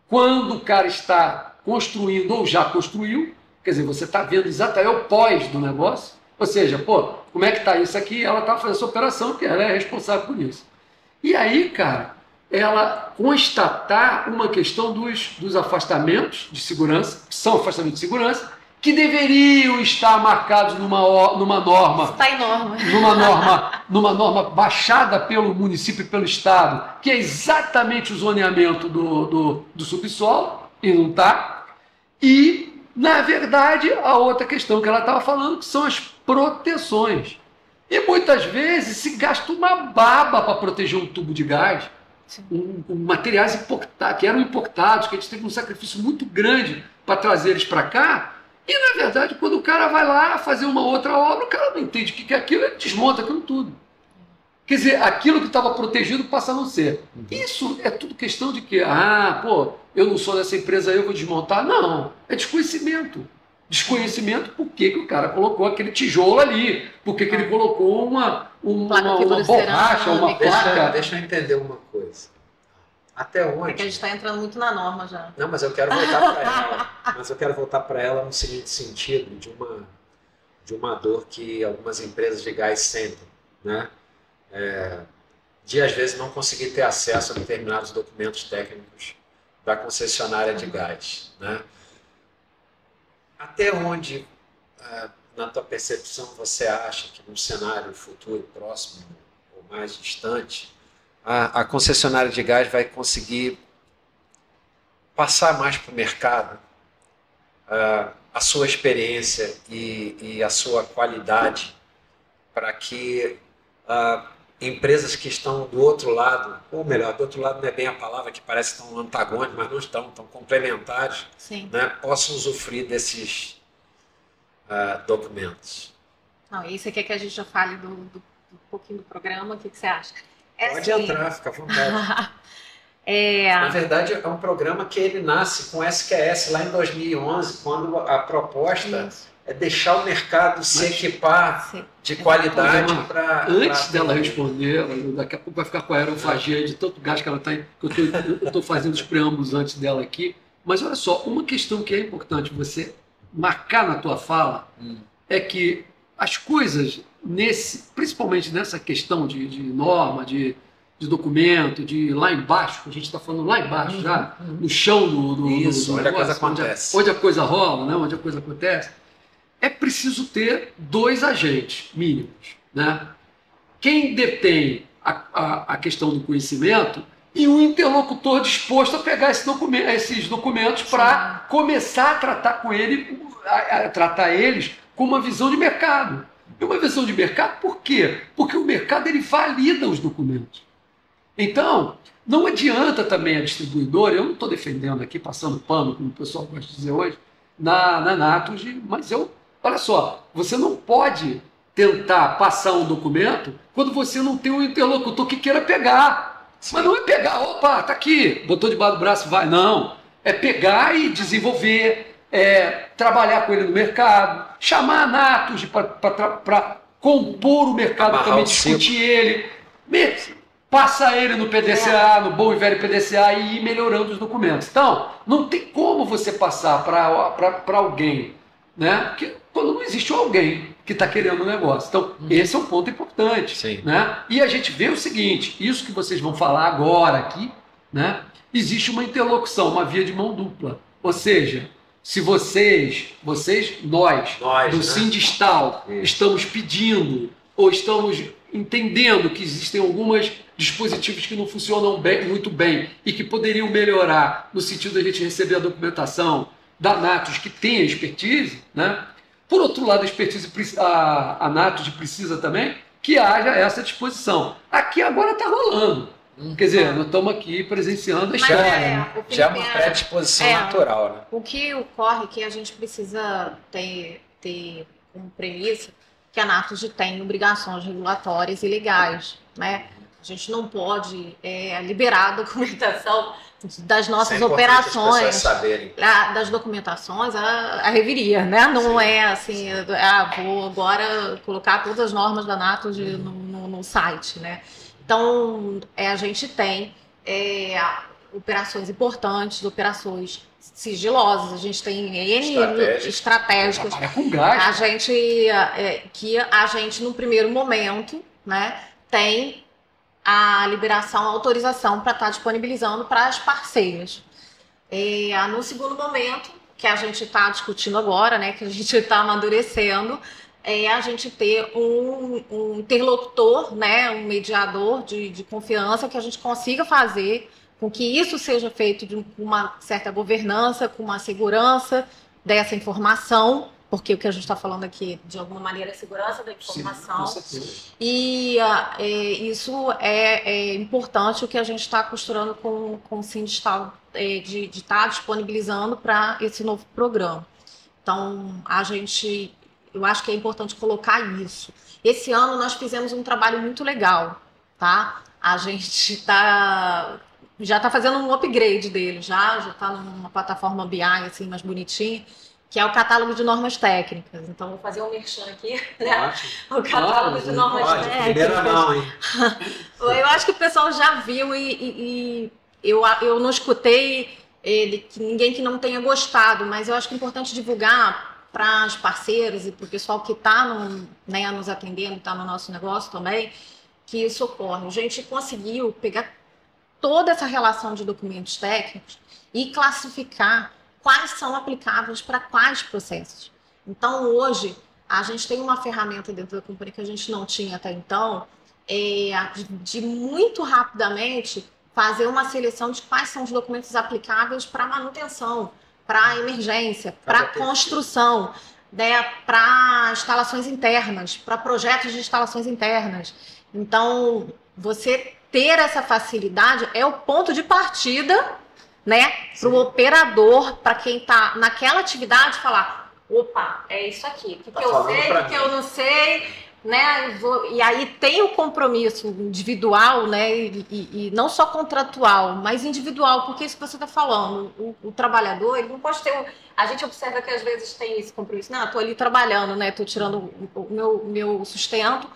Speaker 3: Quando o cara está construindo ou já construiu, quer dizer, você está vendo exatamente o pós do negócio, ou seja, como é que está isso aqui? Ela está fazendo essa operação, porque ela é responsável por isso. E aí, cara, ela constatar uma questão dos afastamentos de segurança, que são afastamentos de segurança, que deveriam estar marcados numa norma.
Speaker 2: Está em norma.
Speaker 3: Numa norma baixada pelo município e pelo Estado, que é exatamente o zoneamento do subsolo, e não está. E, na verdade, a outra questão que ela estava falando, que são as proteções. E muitas vezes se gasta uma baba para proteger um tubo de gás, materiais importados, que eram importados, que a gente teve um sacrifício muito grande para trazer eles para cá. E, na verdade, quando o cara vai lá fazer uma outra obra, o cara não entende o que é aquilo, ele desmonta aquilo tudo. Quer dizer, aquilo que estava protegido passa a não ser. Isso é tudo questão de que, eu não sou dessa empresa, eu vou desmontar. Não, é desconhecimento. Desconhecimento por que o cara colocou aquele tijolo ali, por que ele colocou uma borracha, uma placa.
Speaker 1: Deixa eu entender uma coisa. Até onde?
Speaker 2: É que a gente está entrando muito na norma já.
Speaker 1: Não, mas eu quero voltar para ela. Mas eu quero voltar para ela no seguinte sentido, de uma dor que algumas empresas de gás sentem, né? De às vezes não conseguir ter acesso a determinados documentos técnicos da concessionária de gás, né? Até onde, na tua percepção, você acha que num cenário futuro próximo ou mais distante, a concessionária de gás vai conseguir passar mais para o mercado a sua experiência e a sua qualidade para que empresas que estão do outro lado, ou melhor, do outro lado não é bem a palavra, que parece tão antagônico, mas não estão complementares, né, possam usufruir desses documentos.
Speaker 2: Não, e você quer que a gente já fale do pouquinho do programa? O que você acha?
Speaker 1: Pode entrar, fica à vontade. Na verdade, é um programa que ele nasce com SQS lá em 2011, quando a proposta é deixar o mercado se equipar de qualidade para...
Speaker 3: Antes dela responder, daqui a pouco vai ficar com a aerofagia de tanto gás que ela está... Eu estou fazendo os preâmbulos antes dela aqui. Mas olha só, uma questão que é importante você marcar na tua fala é que as coisas, principalmente nessa questão de norma, de documento, de lá embaixo, a gente está falando lá embaixo já, no chão do
Speaker 1: Isso,
Speaker 3: do
Speaker 1: onde a coisa acontece.
Speaker 3: Onde a coisa rola, né? Onde a coisa acontece. É preciso ter 2 agentes mínimos, né? Quem detém a questão do conhecimento e um interlocutor disposto a pegar esses documentos para começar a tratar com ele, a tratar eles com uma visão de mercado. E uma visão de mercado, por quê? Porque o mercado ele valida os documentos. Então, não adianta também a distribuidora, eu não estou defendendo aqui, passando pano, como o pessoal gosta de dizer hoje, na Natus, mas olha só, você não pode tentar passar um documento quando você não tem um interlocutor que queira pegar. Mas não é pegar, opa, tá aqui, botou debaixo do braço, vai. Não, é pegar e desenvolver, trabalhar com ele no mercado, chamar a Natus para compor o mercado, também discutir ele, passar ele no PDCA, no bom e velho PDCA e ir melhorando os documentos. Então, não tem como você passar para alguém, né? Porque quando não existe alguém que está querendo o negócio. Então, esse é um ponto importante. Né? E a gente vê o seguinte, isso que vocês vão falar agora aqui, né? Existe uma interlocução, uma via de mão dupla. Ou seja, se nós do Sindistal, estamos pedindo ou estamos entendendo que existem alguns dispositivos que não funcionam muito bem e que poderiam melhorar no sentido de a gente receber a documentação da Natus que tem a expertise, né? Por outro lado, a Natus precisa também que haja essa disposição. Aqui agora está rolando. Quer dizer, nós estamos aqui presenciando a história.
Speaker 1: Já é uma predisposição natural. Né?
Speaker 2: O que ocorre é que a gente precisa ter como premissa que a Natus tem obrigações regulatórias e legais. Né? A gente não pode liberar a documentação das nossas operações, das documentações, a reviria, né? Não é assim, vou agora colocar todas as normas da Natus no site, né? Então, a gente tem operações importantes, operações sigilosas, a gente tem N estratégicas.
Speaker 3: Com gás.
Speaker 2: Que a gente, no primeiro momento, né, tem a liberação, a autorização para estar disponibilizando para as parceiras. No segundo momento, que a gente está discutindo agora, né, que a gente está amadurecendo, a gente ter um interlocutor, né, um mediador de confiança que a gente consiga fazer com que isso seja feito com uma certa governança, com uma segurança dessa informação, porque o que a gente está falando aqui, de alguma maneira, é segurança da informação. Sim, e isso é importante, o que a gente está costurando com o Sindistal, de estar disponibilizando para esse novo programa. Então, eu acho que é importante colocar isso. Esse ano nós fizemos um trabalho muito legal, tá? A gente já está fazendo um upgrade dele, já está numa plataforma BI assim, mais bonitinha, que é o catálogo de normas técnicas. Então, vou fazer um merchan aqui. Né? O catálogo de normas técnicas.
Speaker 1: Primeira mão, hein?
Speaker 2: Eu acho que o pessoal já viu e eu não escutei ninguém que não tenha gostado, mas eu acho que é importante divulgar para os parceiros e para o pessoal que está nos atendendo, está no nosso negócio também, que isso ocorre. A gente conseguiu pegar toda essa relação de documentos técnicos e classificar quais são aplicáveis para quais processos. Então, hoje, a gente tem uma ferramenta dentro da companhia que a gente não tinha até então, de muito rapidamente fazer uma seleção de quais são os documentos aplicáveis para manutenção, para emergência, para construção, né, para instalações internas, para projetos de instalações internas. Então, você ter essa facilidade é o ponto de partida, né, para o operador, para quem está naquela atividade, falar: opa, é isso aqui, o que eu sei, o que eu não sei, né? E aí tem o compromisso individual, né? E não só contratual, mas individual, porque isso que você está falando, o trabalhador, ele não pode ter. A gente observa que às vezes tem esse compromisso. Não, estou ali trabalhando, né? Estou tirando o meu sustento.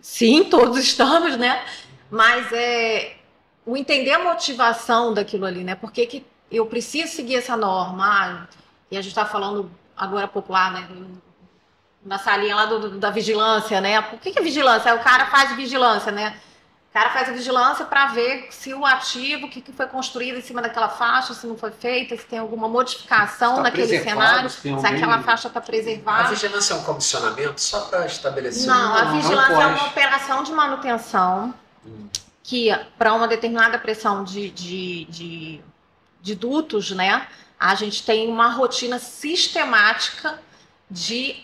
Speaker 2: Sim, todos estamos, né? Mas o entender a motivação daquilo ali, né? Por que eu preciso seguir essa norma? E a gente está falando agora popular, né? Na salinha lá da vigilância, né? Por que vigilância? O cara faz vigilância, né? O cara faz a vigilância para ver se o ativo, o que foi construído em cima daquela faixa, se não foi feita, se tem alguma modificação naquele cenário, se aquela faixa está preservada.
Speaker 1: A vigilância é um comissionamento só para estabelecer?
Speaker 2: Não, a vigilância é uma operação de manutenção que, para uma determinada pressão de dutos, né? A gente tem uma rotina sistemática de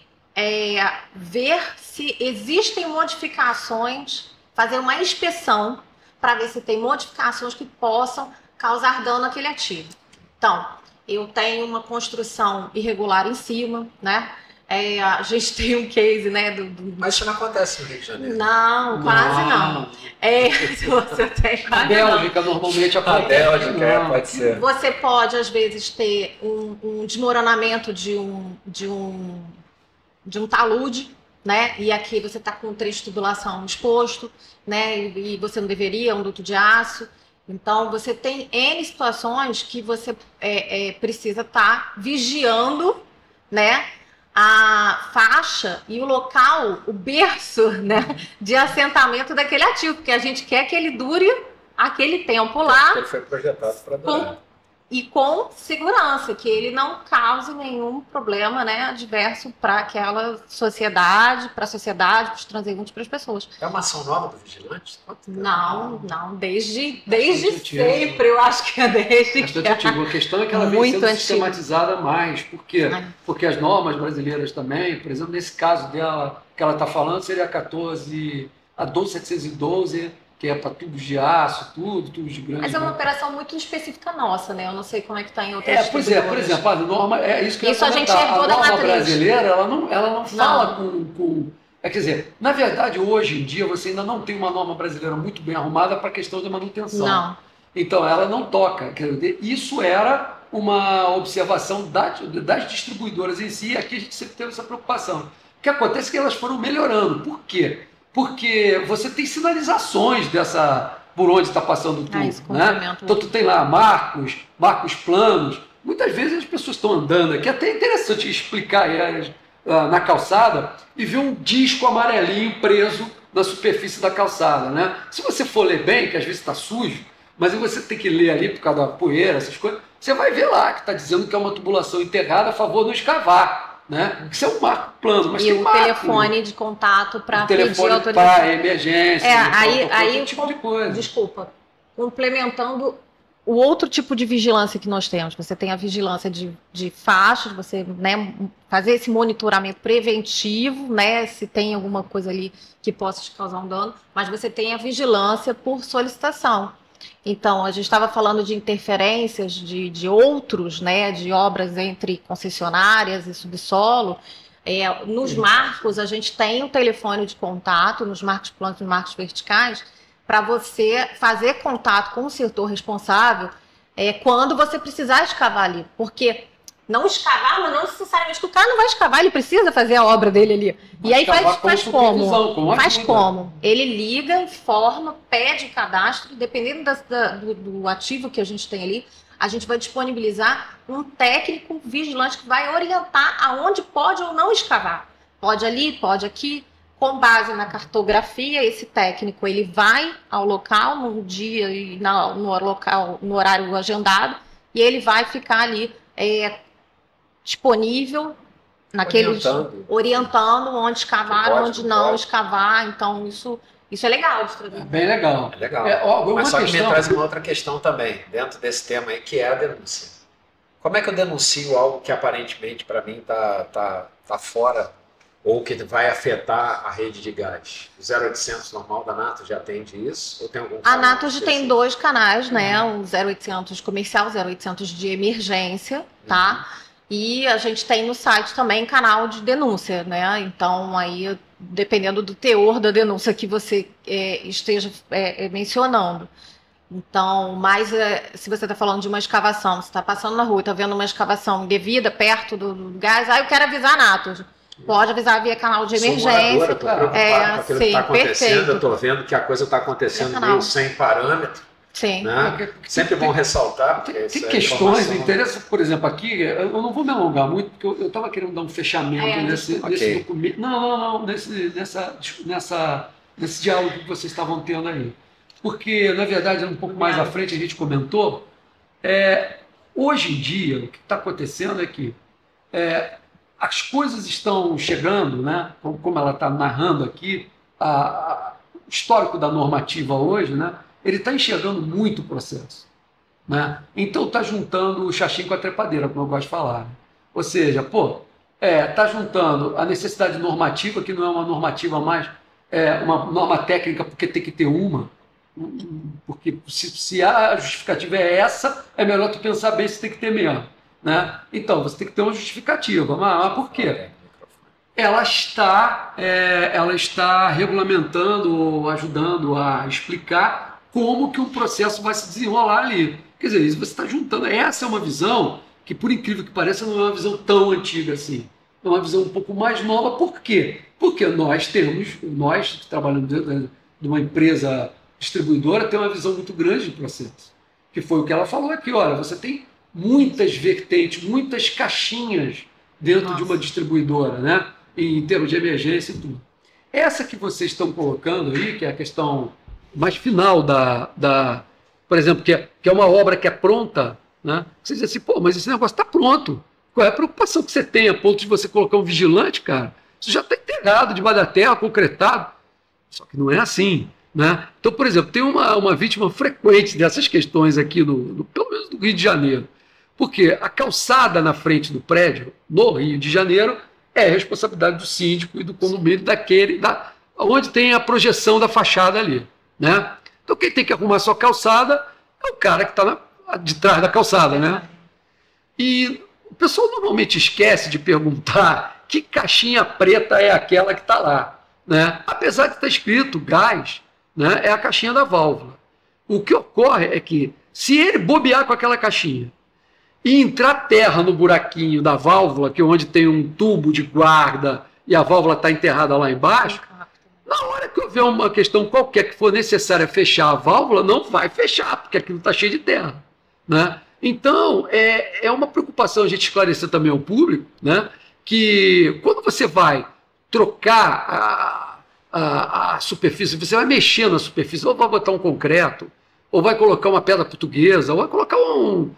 Speaker 2: ver se existem modificações, fazer uma inspeção para ver se tem modificações que possam causar dano àquele ativo. Então, eu tenho uma construção irregular em cima, né? A gente tem um case, né?
Speaker 1: Mas isso não acontece no Rio de Janeiro.
Speaker 2: Não, quase não. Se você tem.
Speaker 3: A Bélgica normalmente acontece.
Speaker 1: A Bélgica, pode ser.
Speaker 2: Você pode, às vezes, ter um desmoronamento de um talude, né? E aqui você está com um trecho de tubulação exposto, né? E você não deveria, um duto de aço. Então, você tem N situações que você precisa estar vigiando, né? A faixa e o local, o berço, né? De assentamento daquele ativo, porque a gente quer que ele dure aquele tempo lá.
Speaker 1: Ele foi projetado para durar.
Speaker 2: E com segurança, que ele não cause nenhum problema, né, adverso para aquela sociedade, para os transeuntes, para as pessoas.
Speaker 1: É uma ação nova do vigilante?
Speaker 2: Não, desde sempre, eu acho que é desde que...
Speaker 3: A questão é que ela vem sendo sistematizada mais. Por quê? Porque as normas brasileiras também, por exemplo, nesse caso dela, que ela está falando, seria a 12712, que é para tubos de aço, tubos de grande.
Speaker 2: Mas é uma operação muito específica nossa, né? Eu não sei como é que está em outras
Speaker 3: Pois é, por exemplo, a norma, isso que eu ia
Speaker 2: comentar. A gente herdou da matriz.
Speaker 3: A norma brasileira, ela não fala com... Quer dizer, na verdade, hoje em dia, você ainda não tem uma norma brasileira muito bem arrumada para a questão da manutenção.
Speaker 2: Não.
Speaker 3: Então, ela não toca. Quer dizer, isso era uma observação das distribuidoras em si, e aqui a gente sempre teve essa preocupação. O que acontece é que elas foram melhorando. Por quê? Porque você tem sinalizações por onde está passando o tubo, né? Então tu tem lá marcos planos. Muitas vezes as pessoas estão andando aqui, até é interessante explicar na calçada e ver um disco amarelinho preso na superfície da calçada, né? Se você for ler bem, que às vezes está sujo, mas aí você tem que ler ali por causa da poeira, essas coisas, você vai ver lá que está dizendo que é uma tubulação enterrada a favor de não escavar. Né? Isso é um marco plano, mas
Speaker 2: e
Speaker 3: tem
Speaker 2: o telefone de contato para pedir autorização.
Speaker 3: Para emergência,
Speaker 2: aí
Speaker 3: tipo de coisa.
Speaker 2: Desculpa, complementando o outro tipo de vigilância que nós temos. Você tem a vigilância de faixas, você, né, fazer esse monitoramento preventivo, né, se tem alguma coisa ali que possa te causar um dano, mas você tem a vigilância por solicitação. Então, a gente estava falando de interferências de outros, né, de obras entre concessionárias e subsolo. Nos marcos, a gente tem o telefone de contato, nos marcos planos e marcos verticais, para você fazer contato com o setor responsável quando você precisar escavar ali. Porque não escavar, mas não necessariamente que o cara não vai escavar, ele precisa fazer a obra dele ali. E aí faz como? Faz como? Ele liga, informa, pede o cadastro, dependendo do ativo que a gente tem ali, a gente vai disponibilizar um técnico vigilante que vai orientar aonde pode ou não escavar. Pode ali, pode aqui. Com base na cartografia, esse técnico ele vai ao local no dia e no horário agendado, e ele vai ficar ali disponível orientando onde escavar, onde não escavar. Então isso é legal de trazer.
Speaker 3: É bem legal.
Speaker 1: É legal. Mas só que me traz uma outra questão também, dentro desse tema aí, que é a denúncia. Como é que eu denuncio algo que aparentemente para mim tá fora ou que vai afetar a rede de gás? O 0800 normal da Natos já atende isso? Ou tem algum
Speaker 2: a Natos tem 2 canais, né? O 0800 comercial, o 0800 de emergência, tá? E a gente tem no site também canal de denúncia, né? Então, aí, dependendo do teor da denúncia que você esteja mencionando. Então, mas se você está falando de uma escavação, você está passando na rua e está vendo uma escavação indevida perto do gás, aí eu quero avisar a Natos. Pode avisar via canal de emergência.
Speaker 1: Estou preocupado com aquilo que está acontecendo, eu estou vendo que a coisa está acontecendo meio sem parâmetro.
Speaker 2: Sim.
Speaker 1: Né? Sempre bom ressaltar.
Speaker 3: Tem questões de interesse, por exemplo, aqui, eu não vou me alongar muito, porque eu estava querendo dar um fechamento nesse documento. Não, nesse diálogo que vocês estavam tendo aí. Porque, na verdade, um pouco mais à frente a gente comentou, hoje em dia, o que está acontecendo é que as coisas estão chegando, né, como ela está narrando aqui, o histórico da normativa hoje, né, ele está enxergando muito o processo. Né? Então está juntando o xaxim com a trepadeira, como eu gosto de falar. Né? Ou seja, está juntando a necessidade normativa, que não é uma normativa mais, uma norma técnica, porque tem que ter uma. Porque se a justificativa é essa, é melhor tu pensar bem se tem que ter mesmo. Né? Então, você tem que ter uma justificativa. Mas por quê? Ela está regulamentando, ajudando a explicar como que um processo vai se desenrolar ali. Quer dizer, isso você está juntando. Essa é uma visão que, por incrível que pareça, não é uma visão tão antiga assim. É uma visão um pouco mais nova. Por quê? Porque nós que trabalhamos dentro de uma empresa distribuidora, temos uma visão muito grande de processo. Que foi o que ela falou aqui. Olha, você tem muitas vertentes, muitas caixinhas dentro de uma distribuidora, né? Em termos de emergência e tudo. Essa que vocês estão colocando aí, que é a questão mais final por exemplo, que é uma obra que é pronta, né? Você diz assim, mas esse negócio está pronto. Qual é a preocupação que você tem a ponto de você colocar um vigilante, cara? Isso já está integrado, debaixo da terra, concretado. Só que não é assim, né? Então, por exemplo, tem uma vítima frequente dessas questões aqui, pelo menos no Rio de Janeiro. Porque a calçada na frente do prédio, no Rio de Janeiro, é responsabilidade do síndico e do condomínio onde tem a projeção da fachada ali. Né? Então quem tem que arrumar a sua calçada é o cara que está de trás da calçada. Né? E o pessoal normalmente esquece de perguntar que caixinha preta é aquela que está lá. Né? Apesar de estar escrito gás, né, é a caixinha da válvula. O que ocorre é que se ele bobear com aquela caixinha e entrar terra no buraquinho da válvula, que é onde tem um tubo de guarda e a válvula está enterrada lá embaixo, na hora que houver uma questão qualquer que for necessária fechar a válvula, não vai fechar, porque aquilo está cheio de terra. Né? Então, é uma preocupação a gente esclarecer também ao público, né, que quando você vai trocar a superfície, você vai mexer na superfície, ou vai botar um concreto, ou vai colocar uma pedra portuguesa, ou vai colocar um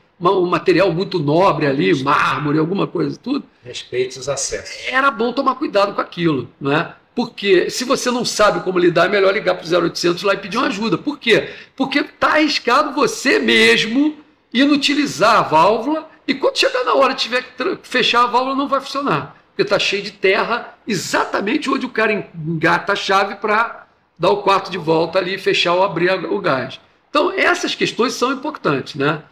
Speaker 3: material muito nobre ali, mármore, alguma coisa, tudo.
Speaker 1: Respeite os acessos.
Speaker 3: Era bom tomar cuidado com aquilo, né? Porque se você não sabe como lidar, é melhor ligar para o 0800 lá e pedir uma ajuda. Por quê? Porque está arriscado você mesmo inutilizar a válvula e quando chegar na hora de tiver que fechar a válvula, não vai funcionar. Porque está cheio de terra exatamente onde o cara engata a chave para dar o quarto de volta ali e fechar ou abrir o gás. Então, essas questões são importantes, né?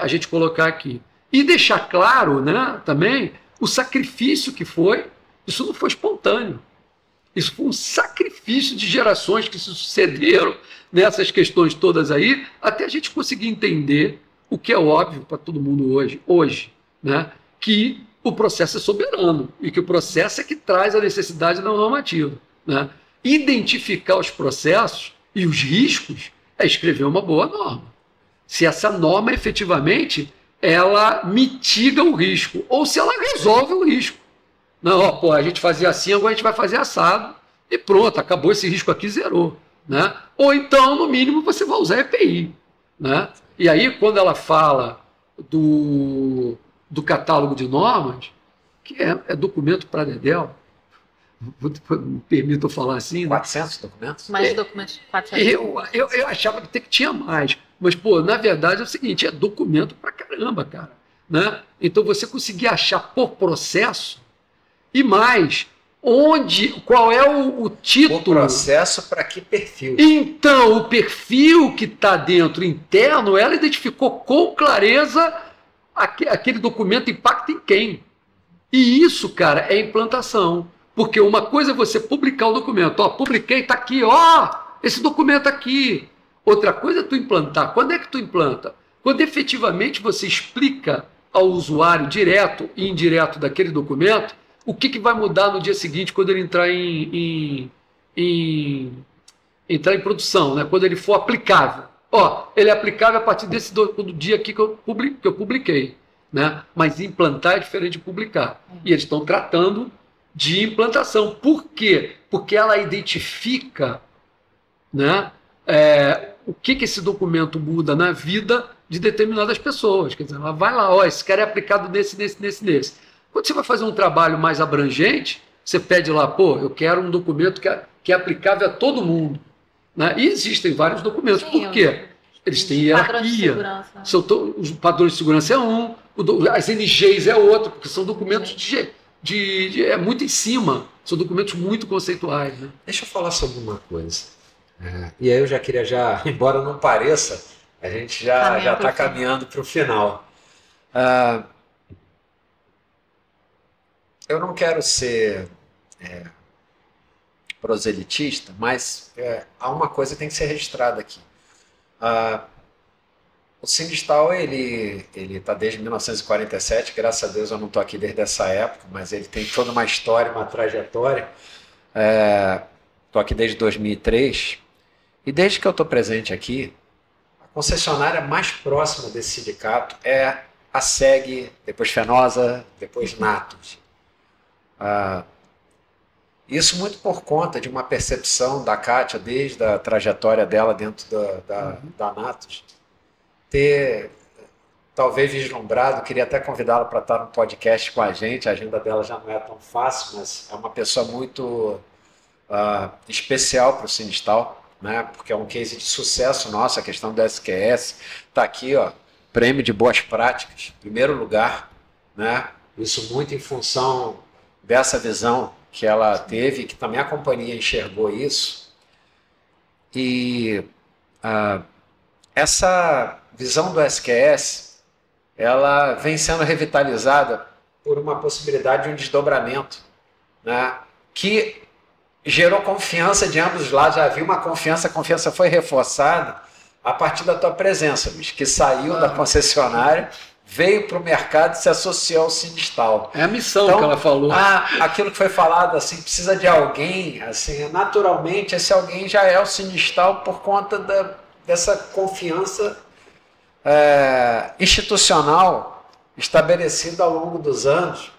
Speaker 3: A gente colocar aqui. E deixar claro, né, também o sacrifício que foi. Isso não foi espontâneo. Isso foi um sacrifício de gerações que se sucederam nessas questões todas aí, até a gente conseguir entender o que é óbvio para todo mundo hoje, né? Que o processo é soberano e que o processo é que traz a necessidade da normativa. Né? Identificar os processos e os riscos é escrever uma boa norma. Se essa norma efetivamente ela mitiga o risco ou se ela resolve o risco. Não, a gente fazia assim, agora a gente vai fazer assado e pronto, acabou esse risco aqui, zerou. Né? Ou então, no mínimo, você vai usar EPI. Né? E aí, quando ela fala do catálogo de normas, que é documento para Dedéu, me permitam falar assim. Né?
Speaker 1: 400 documentos?
Speaker 2: Mais documentos, 400.
Speaker 3: Eu achava que tinha mais. Mas, na verdade é o seguinte, é documento para caramba, cara. Né? Então, você conseguir achar por processo e mais, qual é o título.
Speaker 1: O processo para que perfil?
Speaker 3: Então, o perfil que está dentro interno, ela identificou com clareza aquele documento impacta em quem. E isso, cara, é implantação. Porque uma coisa é você publicar o documento. Ó, publiquei, tá aqui, ó, esse documento aqui. Outra coisa é tu implantar. Quando é que tu implanta? Quando efetivamente você explica ao usuário direto e indireto daquele documento o que vai mudar no dia seguinte quando ele entrar entrar em produção, né? Quando ele for aplicável. Ó, ele é aplicável a partir do dia aqui que eu publiquei. Né? Mas implantar é diferente de publicar. E eles estão tratando de implantação. Por quê? Porque ela identifica, né, o que esse documento muda na vida de determinadas pessoas. Quer dizer, ela vai lá, ó, esse cara é aplicado nesse. Quando você vai fazer um trabalho mais abrangente, você pede lá, pô, eu quero um documento que é aplicável a todo mundo. Né? E existem vários documentos.
Speaker 2: Sim,
Speaker 3: por quê? Eles têm hierarquia. Os padrões de segurança é um, as NGs é outro, porque são documentos é muito em cima, são documentos muito conceituais. Né?
Speaker 1: Deixa eu falar sobre uma coisa. E aí eu já queria, embora não pareça, a gente já está caminhando para o final. Eu não quero ser proselitista, mas há uma coisa que tem que ser registrada aqui. O Sindistal, ele está desde 1947, graças a Deus eu não estou aqui desde essa época, mas ele tem toda uma história, uma trajetória. Estou aqui desde 2003, e desde que eu estou presente aqui, a concessionária mais próxima desse sindicato é a SEG, depois Fenosa, depois Natos. Isso muito por conta de uma percepção da Kátia, desde a trajetória dela dentro da Natos, ter talvez vislumbrado, queria até convidá-la para estar no podcast com a agenda dela já não é tão fácil, mas é uma pessoa muito especial para o Sindistal, né? Porque é um case de sucesso nosso, a questão do SQS, está aqui, ó, prêmio de boas práticas, primeiro lugar, né? Isso muito em função dessa visão que ela teve, que também a companhia enxergou isso. E essa visão do SQS, ela vem sendo revitalizada por uma possibilidade de um desdobramento, né, que gerou confiança de ambos os lados. Já havia uma confiança, a confiança foi reforçada a partir da tua presença, Luiz, que saiu da concessionária, veio para o mercado e se associou ao Sindistal.
Speaker 3: É a missão que ela falou.
Speaker 1: Aquilo que foi falado, assim, precisa de alguém, assim, naturalmente esse alguém já é o Sindistal por conta dessa confiança institucional estabelecida ao longo dos anos,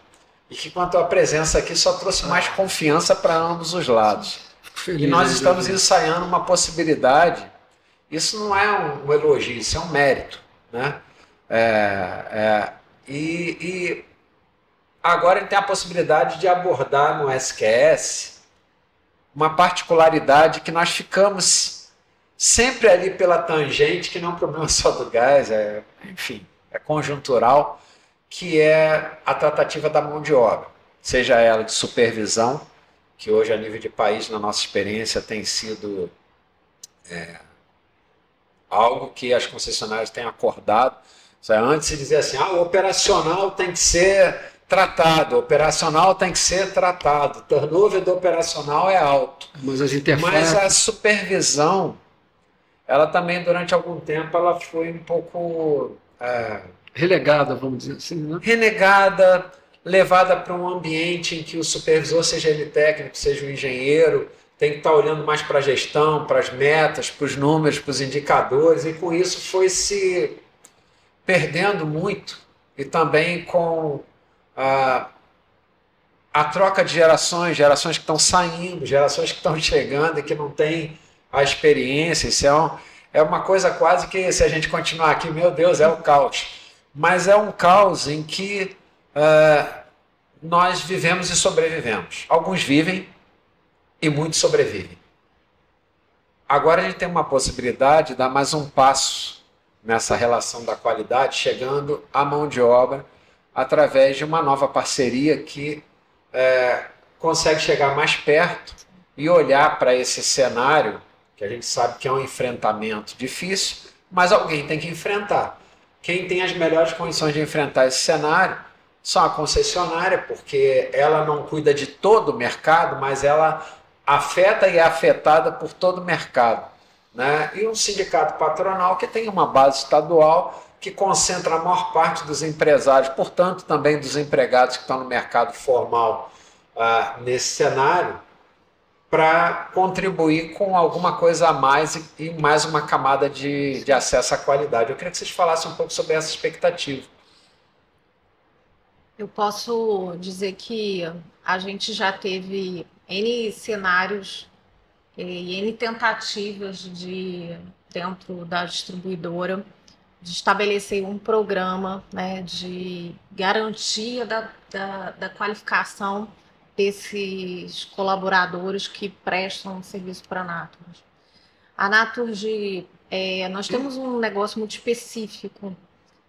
Speaker 1: e que com a tua presença aqui só trouxe mais confiança para ambos os lados. E nós estamos ensaiando uma possibilidade, isso não é um elogio, isso é um mérito, né? E agora ele tem a possibilidade de abordar no SQS uma particularidade que nós ficamos sempre ali pela tangente, que não é um problema só do gás, enfim, é conjuntural, que é a tratativa da mão de obra, seja ela de supervisão, que hoje a nível de país, na nossa experiência, tem sido algo que as concessionárias têm acordado. Antes se dizia assim, o operacional tem que ser tratado, o operacional tem que ser tratado, o turnover do operacional é alto.
Speaker 3: Mas
Speaker 1: a supervisão, ela também, durante algum tempo, ela foi um pouco
Speaker 3: relegada, vamos dizer assim, né?
Speaker 1: Renegada, levada para um ambiente em que o supervisor, seja ele técnico, seja o engenheiro, tem que estar olhando mais para a gestão, para as metas, para os números, para os indicadores, e com isso foi se perdendo muito, e também com a troca de gerações que estão saindo, gerações que estão chegando e que não têm a experiência. Isso é uma coisa quase que, se a gente continuar aqui, meu Deus, é o caos. Mas é um caos em que nós vivemos e sobrevivemos. Alguns vivem e muitos sobrevivem. Agora a gente tem uma possibilidade de dar mais um passo nessa relação da qualidade, chegando à mão de obra através de uma nova parceria que consegue chegar mais perto e olhar para esse cenário, que a gente sabe que é um enfrentamento difícil, mas alguém tem que enfrentar, quem tem as melhores condições de enfrentar esse cenário são a concessionária, porque ela não cuida de todo o mercado, mas ela afeta e é afetada por todo o mercado, né? E um sindicato patronal que tem uma base estadual que concentra a maior parte dos empresários, portanto também dos empregados que estão no mercado formal nesse cenário, para contribuir com alguma coisa a mais e mais uma camada de acesso à qualidade. Eu queria que vocês falassem um pouco sobre essa expectativa.
Speaker 2: Eu posso dizer que a gente já teve N cenários e N tentativas dentro da distribuidora, de estabelecer um programa, né, de garantia da qualificação desses colaboradores que prestam serviço para a Naturgy. A Naturgy, nós temos um negócio muito específico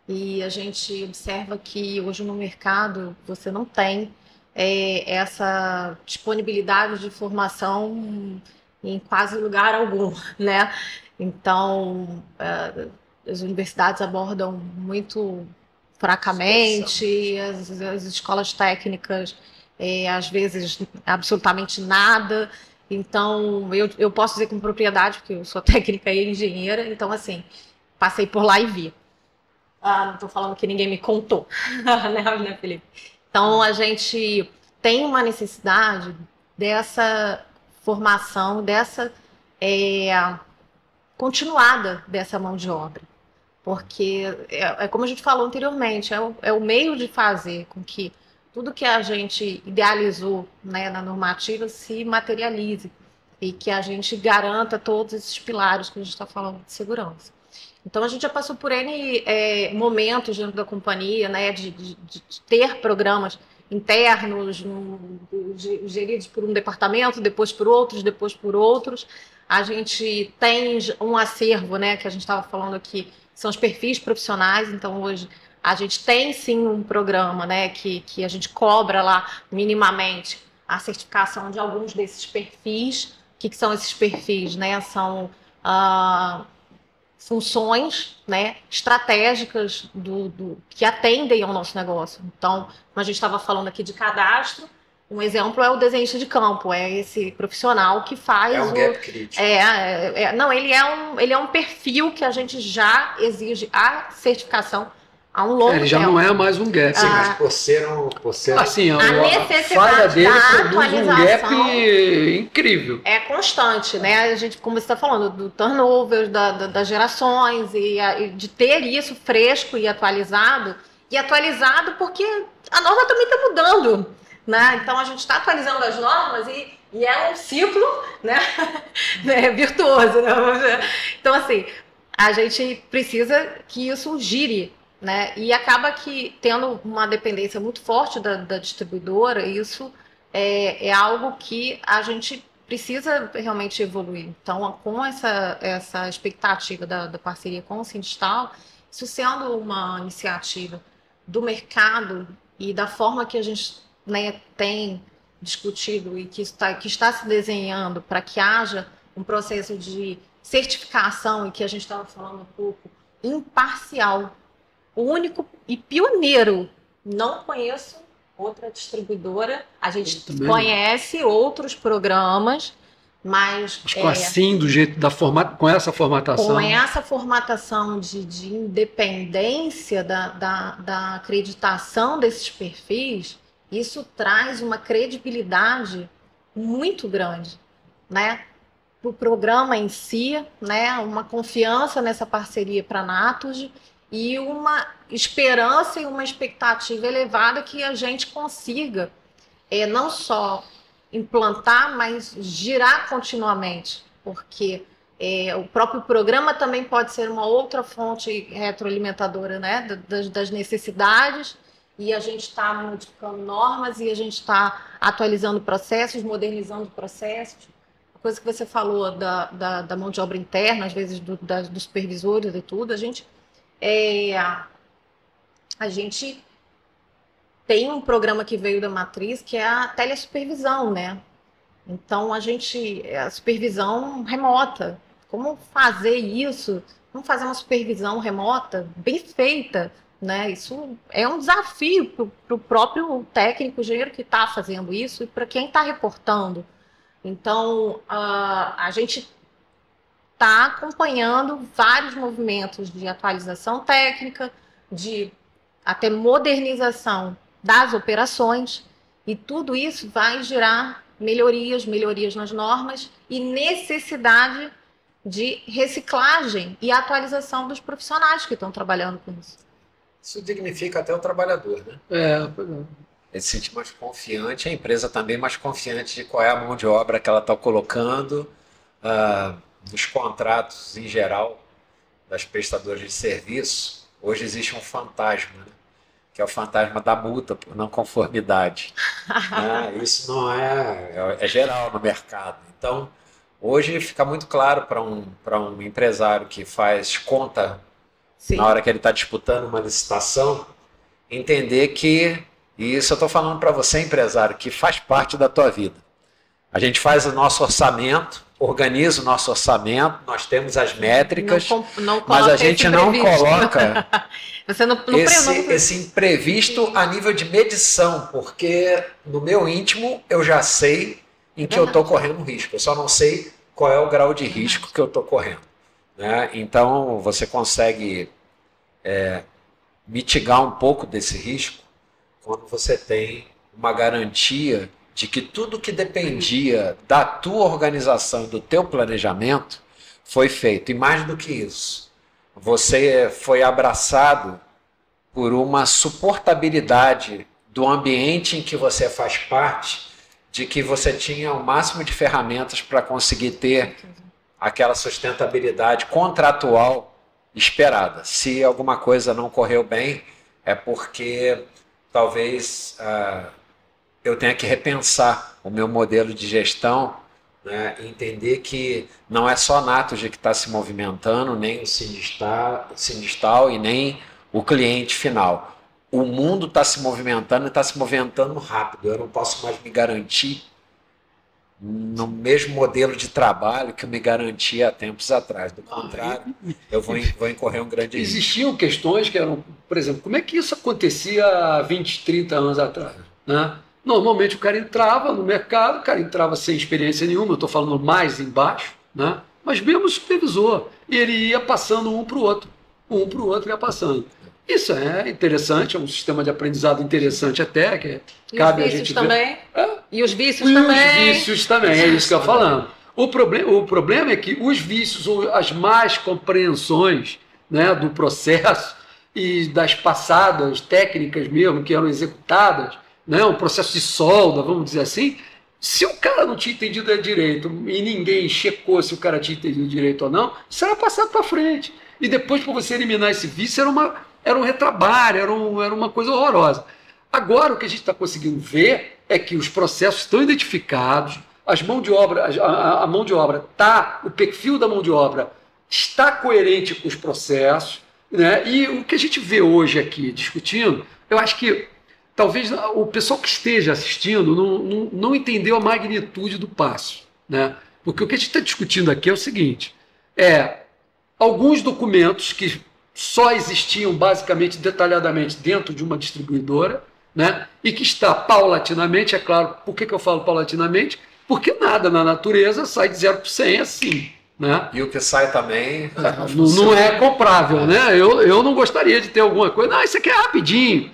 Speaker 2: e a gente observa que hoje no mercado você não tem essa disponibilidade de formação em quase lugar algum, né? Então, as universidades abordam muito fracamente, as escolas técnicas, às vezes, absolutamente nada. Então, eu posso dizer com propriedade, porque eu sou técnica e engenheira, então, assim, passei por lá e vi. Não estou falando que ninguém me contou, né, Felipe? Então, a gente tem uma necessidade dessa formação, dessa continuada dessa mão de obra. Porque como a gente falou anteriormente, é o meio de fazer com que tudo que a gente idealizou, né, na normativa se materialize e que a gente garanta todos esses pilares que a gente está falando de segurança. Então, a gente já passou por N momentos dentro da companhia, né, de ter programas internos, geridos por um departamento, depois por outros. A gente tem um acervo, né, que a gente estava falando aqui, são os perfis profissionais. Então, hoje, a gente tem, sim, um programa, né, que a gente cobra lá, minimamente, a certificação de alguns desses perfis. O que são esses perfis, né? São funções, né, estratégicas que atendem ao nosso negócio. Então, como a gente estava falando aqui de cadastro, um exemplo é o desenhista de campo, é esse profissional que faz...
Speaker 1: É um gap crítico.
Speaker 2: Não, ele é um perfil que a gente já exige a certificação há um longo tempo.
Speaker 3: Ele já não é mais um gap.
Speaker 1: Sim, mas por ser
Speaker 3: assim,
Speaker 2: a
Speaker 3: falha
Speaker 2: necessidade
Speaker 3: dele
Speaker 2: da
Speaker 3: produz um gap incrível.
Speaker 2: É constante, né? A gente, como você está falando, do turnover, das gerações, e de ter isso fresco e atualizado porque a norma também está mudando, né? Então a gente está atualizando as normas e é um ciclo, né? Virtuoso, né? Então, assim, a gente precisa que isso gire, né? E acaba que, tendo uma dependência muito forte da distribuidora, isso é algo que a gente precisa realmente evoluir. Então, com essa expectativa da parceria com o Sindistal, isso sendo uma iniciativa do mercado e da forma que a gente, né, tem discutido e que está se desenhando para que haja um processo de certificação, e que a gente estava falando um pouco, imparcial, único e pioneiro. Não conheço outra distribuidora, a gente conhece outros programas, mas...
Speaker 3: Acho que assim, do jeito com essa formatação...
Speaker 2: Com essa formatação de independência da acreditação desses perfis, isso traz uma credibilidade muito grande, né, para o programa em si, né, uma confiança nessa parceria para a Naturgy e uma esperança e uma expectativa elevada que a gente consiga não só implantar, mas girar continuamente, porque o próprio programa também pode ser uma outra fonte retroalimentadora, né, das necessidades, e a gente está modificando normas e a gente está atualizando processos, modernizando processos. A coisa que você falou da mão de obra interna, às vezes dos supervisores e tudo, a gente tem um programa que veio da matriz, que é a telesupervisão, né? Então, a supervisão remota, como fazer isso vamos fazer uma supervisão remota bem feita, né? Isso é um desafio para o próprio técnico, engenheiro que está fazendo isso e para quem está reportando. Então, a gente está acompanhando vários movimentos de atualização técnica, de até modernização das operações, e tudo isso vai gerar melhorias nas normas e necessidade de reciclagem e atualização dos profissionais que estão trabalhando com isso.
Speaker 1: Isso dignifica até o trabalhador, né? Ele se sente mais confiante, a empresa também mais confiante de qual é a mão de obra que ela está colocando nos contratos em geral das prestadoras de serviço. Hoje existe um fantasma, né? Que é o fantasma da multa por não conformidade. Né? Isso não é geral no mercado. Então, hoje fica muito claro para um empresário que faz conta Sim. na hora que ele está disputando uma licitação, entender que, e isso eu estou falando para você, empresário, que faz parte da tua vida. A gente faz o nosso orçamento, organiza o nosso orçamento, nós temos as métricas, mas a gente não coloca
Speaker 2: você não
Speaker 1: esse imprevisto a nível de medição, porque no meu íntimo eu já sei em que eu estou correndo risco, eu só não sei qual é o grau de risco que eu estou correndo. Né? Então você consegue mitigar um pouco desse risco quando você tem uma garantia de que tudo que dependia da tua organização e do teu planejamento foi feito. E mais do que isso, você foi abraçado por uma suportabilidade do ambiente em que você faz parte, de que você tinha o máximo de ferramentas para conseguir ter aquela sustentabilidade contratual esperada. Se alguma coisa não correu bem, é porque talvez eu tenha que repensar o meu modelo de gestão, né, e entender que não é só a Naturgy que está se movimentando, nem o Sindistal e nem o cliente final. O mundo está se movimentando e está se movimentando rápido. Eu não posso mais me garantir no mesmo modelo de trabalho que eu me garantia há tempos atrás. Do contrário, eu vou incorrer um grande risco.
Speaker 3: Existiam questões que eram, por exemplo, como é que isso acontecia há 20, 30 anos atrás? Né? Normalmente o cara entrava no mercado, o cara entrava sem experiência nenhuma, eu estou falando mais embaixo, né? Mas mesmo o supervisor, ele ia passando um para o outro ia passando. Isso é interessante, é um sistema de aprendizado interessante até, que cabe a gente
Speaker 2: também.
Speaker 3: ver.
Speaker 2: E os vícios também.
Speaker 3: Os vícios também, é isso que eu estou falando. O problema é que os vícios ou as más compreensões, né, do processo e das passadas técnicas mesmo que eram executadas, né, um processo de solda, vamos dizer assim, se o cara não tinha entendido direito e ninguém checou se o cara tinha entendido direito ou não, isso era passado para frente. E depois, para você eliminar esse vício, era um retrabalho, era uma coisa horrorosa. Agora, o que a gente está conseguindo ver é que os processos estão identificados, a mão de obra está, o perfil da mão de obra está coerente com os processos, né? E o que a gente vê hoje aqui discutindo, eu acho que talvez o pessoal que esteja assistindo não entendeu a magnitude do passo, né? Porque o que a gente está discutindo aqui é o seguinte, alguns documentos que só existiam basicamente detalhadamente dentro de uma distribuidora, né? E que está paulatinamente, é claro, por que eu falo paulatinamente? Porque nada na natureza sai de 0 para 100 assim. Né?
Speaker 1: E o que sai também
Speaker 3: não é comprável, né? Eu não gostaria de ter alguma coisa, não, isso aqui é rapidinho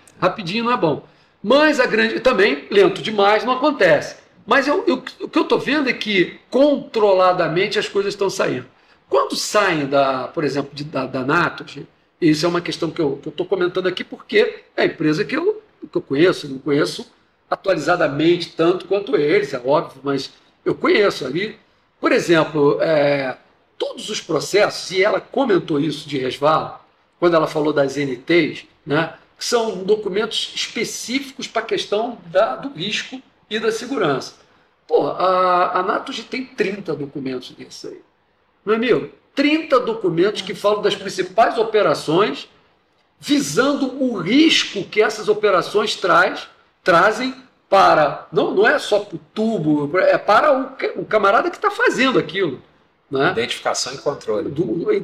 Speaker 3: não é bom. Mas também, lento demais, não acontece. Mas o que eu estou vendo é que controladamente as coisas estão saindo. Quando saem, por exemplo, da Naturgy, isso é uma questão que eu estou comentando aqui porque é a empresa que eu conheço, não conheço atualizadamente tanto quanto eles, é óbvio, mas eu conheço ali. Por exemplo, todos os processos, e ela comentou isso de resvalo, quando ela falou das NTs, né, que são documentos específicos para a questão do risco e da segurança. Pô, a Naturgy tem 30 documentos desses aí. Meu amigo, 30 documentos que falam das principais operações, visando o risco que essas operações trazem para, não é só para o tubo, é para o camarada que está fazendo aquilo. né?
Speaker 1: Identificação e controle.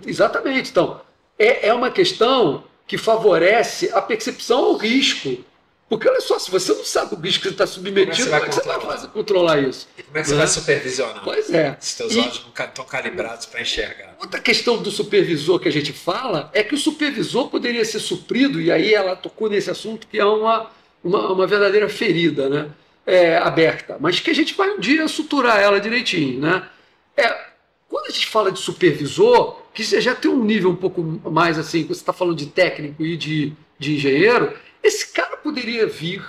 Speaker 3: Exatamente. Então, é uma questão que favorece a percepção ao risco. Porque, olha só, se você não sabe o risco que você está submetido, como é que você vai controlar isso?
Speaker 1: E como é que você vai supervisionar?
Speaker 3: Pois é.
Speaker 1: Se teus olhos não estão calibrados para enxergar.
Speaker 3: Outra questão do supervisor que a gente fala é que o supervisor poderia ser suprido, e aí ela tocou nesse assunto que é uma verdadeira ferida, né? Aberta, mas que a gente vai um dia suturar ela direitinho, né? Quando a gente fala de supervisor, que já tem um nível um pouco mais assim, você está falando de técnico e de engenheiro, esse cara poderia vir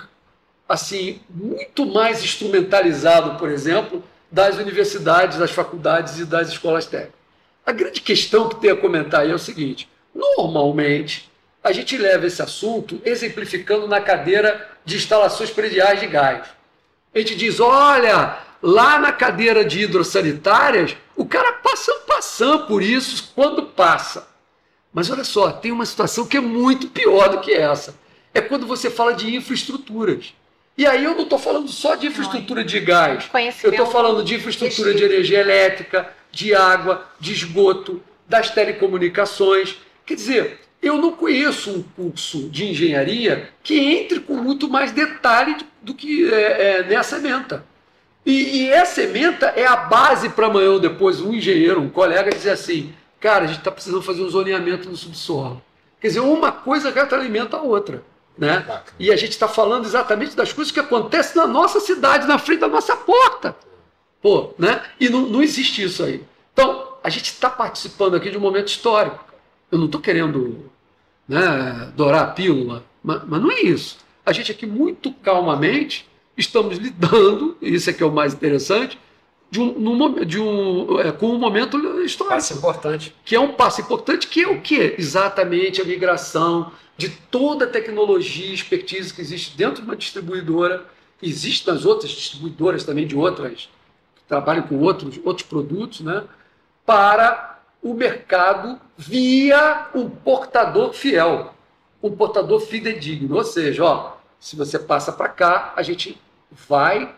Speaker 3: assim muito mais instrumentalizado, por exemplo, das universidades, das faculdades e das escolas técnicas. A grande questão que tem a comentar aí é o seguinte: normalmente a gente leva esse assunto exemplificando na cadeira de instalações prediais de gás. A gente diz, olha, lá na cadeira de hidrossanitárias, o cara passa por isso quando passa. Mas olha só, tem uma situação que é muito pior do que essa. É quando você fala de infraestruturas. E aí eu não estou falando só de infraestrutura de gás. Eu estou falando de infraestrutura de energia elétrica, de água, de esgoto, das telecomunicações. Quer dizer, eu não conheço um curso de engenharia que entre com muito mais detalhe do que nessa ementa. E essa ementa é a base para amanhã ou depois um engenheiro, um colega dizer assim, cara, a gente está precisando fazer um zoneamento no subsolo. Quer dizer, uma coisa retroalimenta a outra. Né? E a gente está falando exatamente das coisas que acontecem na nossa cidade, na frente da nossa porta. Pô, né? E não existe isso aí. Então, a gente está participando aqui de um momento histórico. Eu não estou querendo, né, dourar a pílula, mas não é isso. A gente aqui, muito calmamente, estamos lidando, e isso é que é o mais interessante, com um momento histórico.
Speaker 1: Passo importante.
Speaker 3: Que é um passo importante, que é o quê? Exatamente a migração de toda a tecnologia e expertise que existe dentro de uma distribuidora, existe nas outras distribuidoras também de outras, que trabalham com outros produtos, né, para o mercado via um portador fiel, um portador fidedigno. Ou seja, ó, se você passa para cá, a gente vai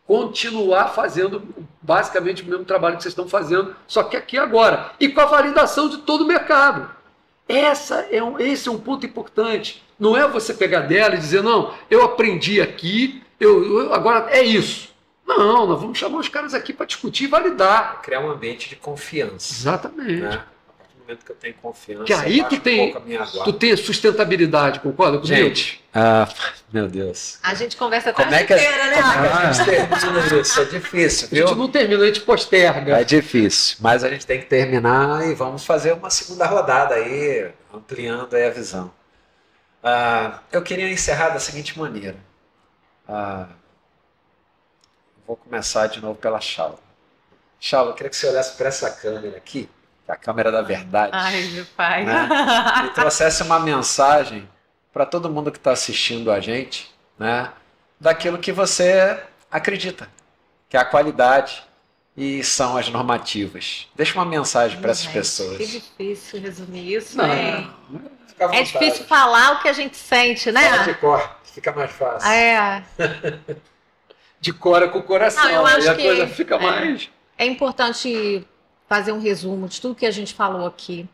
Speaker 3: continuar fazendo basicamente o mesmo trabalho que vocês estão fazendo, só que aqui agora, e com a validação de todo o mercado. Esse é um ponto importante. Não é você pegar dela e dizer, não, eu aprendi aqui, agora é isso. Não, nós vamos chamar os caras aqui para discutir e validar.
Speaker 1: Criar um ambiente de confiança.
Speaker 3: Exatamente.
Speaker 1: Né? A partir do momento que eu tenho confiança,
Speaker 3: que aí tu tem sustentabilidade, concorda comigo?
Speaker 1: Gente, meu Deus.
Speaker 2: A gente conversa até
Speaker 1: como é que inteira, né? A gente termina isso? É difícil, viu?
Speaker 3: A gente não termina, a gente posterga.
Speaker 1: É difícil, mas a gente tem que terminar e vamos fazer uma segunda rodada aí, ampliando aí a visão. Eu queria encerrar da seguinte maneira. Vou começar de novo pela Shaula. Shaula, eu queria que você olhasse para essa câmera aqui, a câmera da verdade.
Speaker 2: Ai, meu pai.
Speaker 1: Né? E trouxesse uma mensagem para todo mundo que está assistindo a gente, né, daquilo que você acredita, que é a qualidade e são as normativas. Deixa uma mensagem para essas pessoas.
Speaker 2: Que difícil resumir isso,
Speaker 1: não,
Speaker 2: né? É difícil falar o que a gente sente, né?
Speaker 1: Fala de cor, fica mais fácil.
Speaker 3: De cor com o coração,
Speaker 2: eu acho
Speaker 3: e a
Speaker 2: que
Speaker 3: coisa fica mais...
Speaker 2: É importante fazer um resumo de tudo que a gente falou aqui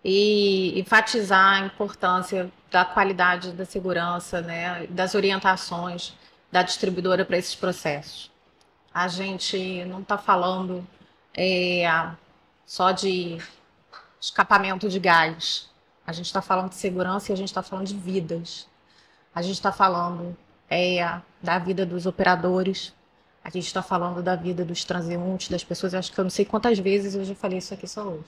Speaker 2: e enfatizar a importância da qualidade da segurança, né, das orientações da distribuidora para esses processos. A gente não está falando só de escapamento de gás. A gente está falando de segurança e a gente está falando de vidas. A gente está falando da vida dos operadores. A gente está falando da vida dos transeuntes, das pessoas. Eu acho que eu não sei quantas vezes eu já falei isso aqui só hoje.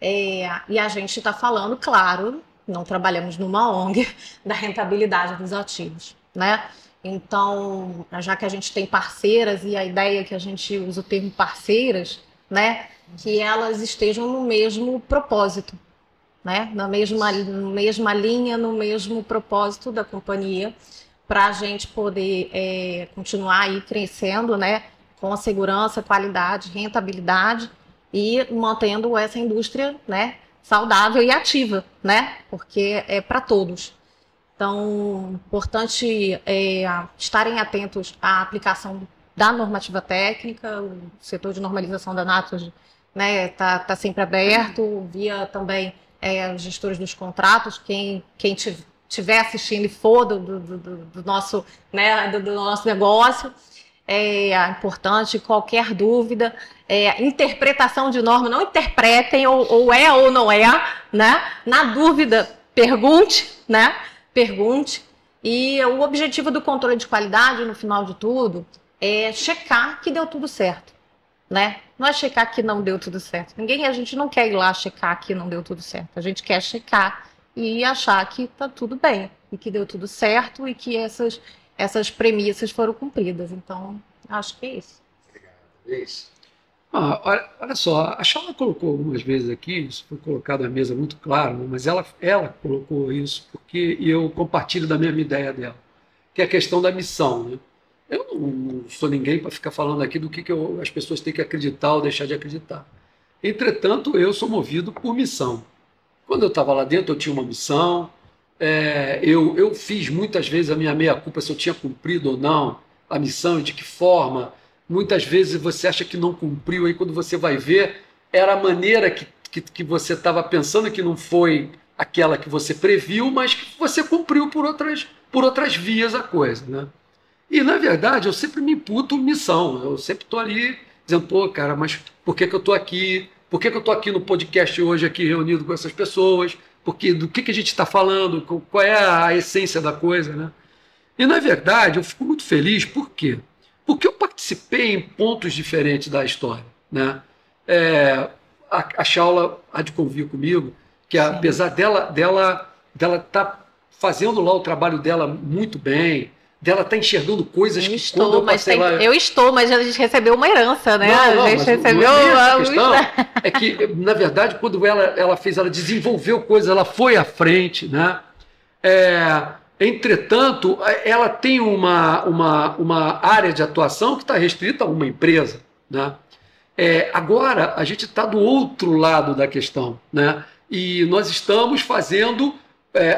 Speaker 2: E a gente está falando, claro, não trabalhamos numa ONG, da rentabilidade dos ativos, né? Então, já que a gente tem parceiras, e a ideia é que a gente usa o termo parceiras, né? Que elas estejam no mesmo propósito, né? Na mesma linha, no mesmo propósito da companhia, para a gente poder continuar aí crescendo, né? Com a segurança, qualidade, rentabilidade e mantendo essa indústria, né, saudável e ativa, né? Porque é para todos. Então, importante estarem atentos à aplicação da normativa técnica. O setor de normalização da Natos né, tá sempre aberto, via também os gestores dos contratos, quem estiver assistindo e for do nosso, né, do nosso negócio, é importante, qualquer dúvida, interpretação de norma, não interpretem ou é ou não é, né, na dúvida, pergunte, né, pergunte, e o objetivo do controle de qualidade, no final de tudo, é checar que deu tudo certo, né? Não é checar que não deu tudo certo. A gente não quer ir lá checar que não deu tudo certo. A gente quer checar e achar que tá tudo bem e que deu tudo certo e que essas premissas foram cumpridas. Então, acho que é isso.
Speaker 1: Obrigado, Luiz.
Speaker 3: Olha só, a Chala colocou algumas vezes aqui, isso foi colocado na mesa muito claro, né, mas ela colocou isso porque eu compartilho da mesma ideia dela, que é a questão da missão, né? Eu não sou ninguém para ficar falando aqui do que as pessoas têm que acreditar ou deixar de acreditar. Entretanto, eu sou movido por missão. Quando eu estava lá dentro, eu tinha uma missão, eu fiz muitas vezes a minha meia-culpa se eu tinha cumprido ou não a missão e de que forma. Muitas vezes você acha que não cumpriu, aí quando você vai ver, era a maneira que você estava pensando que não foi aquela que você previu, mas que você cumpriu por outras vias a coisa, né? E, na verdade, eu sempre me imputo missão. Eu sempre estou ali dizendo, pô, cara, mas por que eu estou aqui? Por que eu estou aqui no podcast hoje, aqui reunido com essas pessoas? Porque, do que a gente está falando? Qual é a essência da coisa, né? E, na verdade, eu fico muito feliz. Por quê? Porque eu participei em pontos diferentes da história, né? A Chala há de convir comigo que, apesar dela estar fazendo lá o trabalho dela muito bem, dela estar enxergando coisas quando eu passei lá...
Speaker 2: Eu estou, mas a gente recebeu uma herança, né?
Speaker 3: Não,
Speaker 2: a gente recebeu...
Speaker 3: A questão é que, na verdade, quando ela desenvolveu coisas, ela foi à frente, né? Entretanto, ela tem uma área de atuação que está restrita a uma empresa, né? Agora, a gente está do outro lado da questão, né? E nós estamos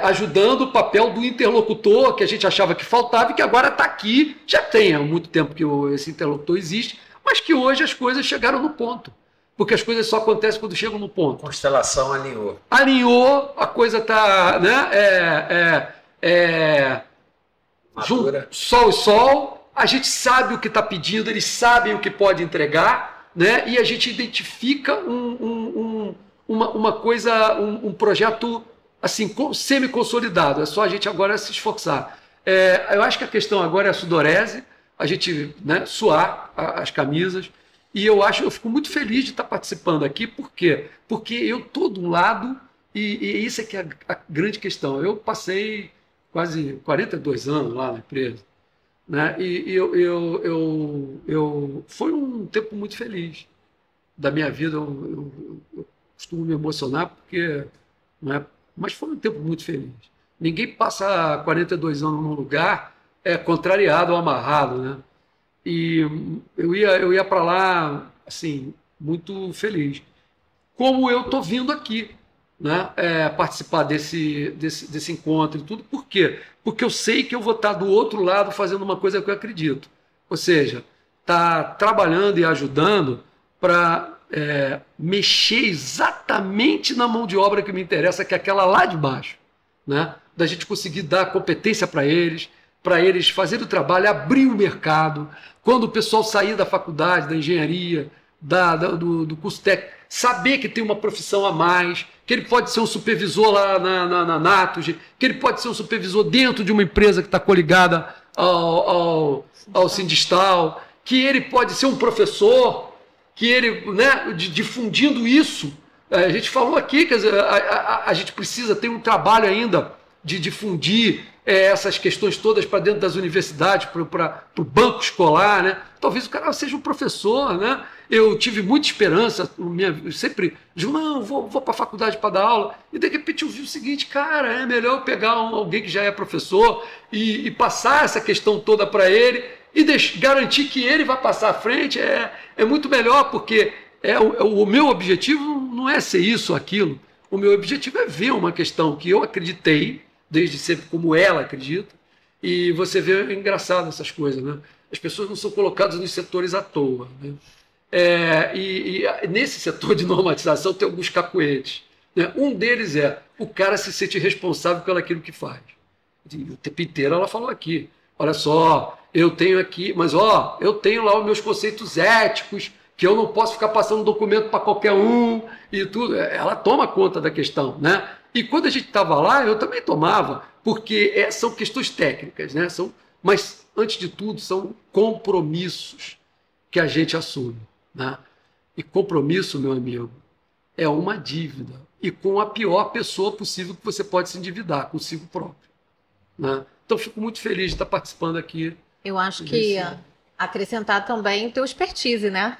Speaker 3: ajudando o papel do interlocutor que a gente achava que faltava e que agora está aqui, já tem há muito tempo que esse interlocutor existe, mas que hoje as coisas chegaram no ponto. Porque as coisas só acontecem quando chegam no ponto.
Speaker 1: A constelação alinhou.
Speaker 3: Alinhou, a coisa está... Sol e sol, a gente sabe o que está pedindo, eles sabem o que pode entregar, né? E a gente identifica uma coisa, um projeto assim, semi-consolidado. É só a gente agora se esforçar. Eu acho que a questão agora é a sudorese, a gente, né, suar as camisas. E eu fico muito feliz de estar participando aqui. Por quê? Porque eu estou de um lado, e isso é que é a grande questão. Eu passei quase 42 anos lá na empresa, né? E foi um tempo muito feliz da minha vida. Eu costumo me emocionar porque, né, mas foi um tempo muito feliz. Ninguém passa 42 anos num lugar contrariado ou amarrado, né? E eu ia para lá assim, muito feliz. Como eu estou vindo aqui, né, participar desse encontro e tudo. Por quê? Porque eu sei que eu vou estar do outro lado fazendo uma coisa que eu acredito. Ou seja, tá trabalhando e ajudando para mexer exatamente na mão de obra que me interessa, que é aquela lá de baixo, né? Da gente conseguir dar competência para eles fazerem o trabalho, abrir o mercado. Quando o pessoal sair da faculdade, da engenharia, do curso técnico, saber que tem uma profissão a mais, que ele pode ser um supervisor lá na Natos, que ele pode ser um supervisor dentro de uma empresa que está coligada ao Sindistal, que ele pode ser um professor, que ele, né, difundindo isso. A gente falou aqui que a gente precisa ter um trabalho ainda de difundir essas questões todas para dentro das universidades, para o banco escolar, né? Talvez o cara seja um professor, né? Eu tive muita esperança, eu sempre digo, não, vou para a faculdade para dar aula, e de repente eu vi o seguinte, cara, é melhor eu pegar alguém que já é professor e passar essa questão toda para ele e garantir que ele vai passar à frente, é muito melhor, porque o meu objetivo não é ser isso ou aquilo, o meu objetivo é ver uma questão que eu acreditei, desde sempre como ela acredita, e você vê engraçado essas coisas, né? As pessoas não são colocadas nos setores à toa, né? E nesse setor de normatização tem alguns cacoetes, né? Um deles é o cara se sente responsável pelo aquilo que faz. E o tempo inteiro ela falou aqui, olha só, eu tenho aqui, mas eu tenho lá os meus conceitos éticos, que eu não posso ficar passando documento para qualquer um e tudo. Ela toma conta da questão, né? E quando a gente estava lá, eu também tomava, porque são questões técnicas, né? Mas, antes de tudo, são compromissos que a gente assume, né? E compromisso, meu amigo, é uma dívida. E com a pior pessoa possível que você pode se endividar, consigo próprio, né? Então, fico muito feliz de estar participando aqui.
Speaker 2: Eu acho que acrescentar também o teu expertise, né?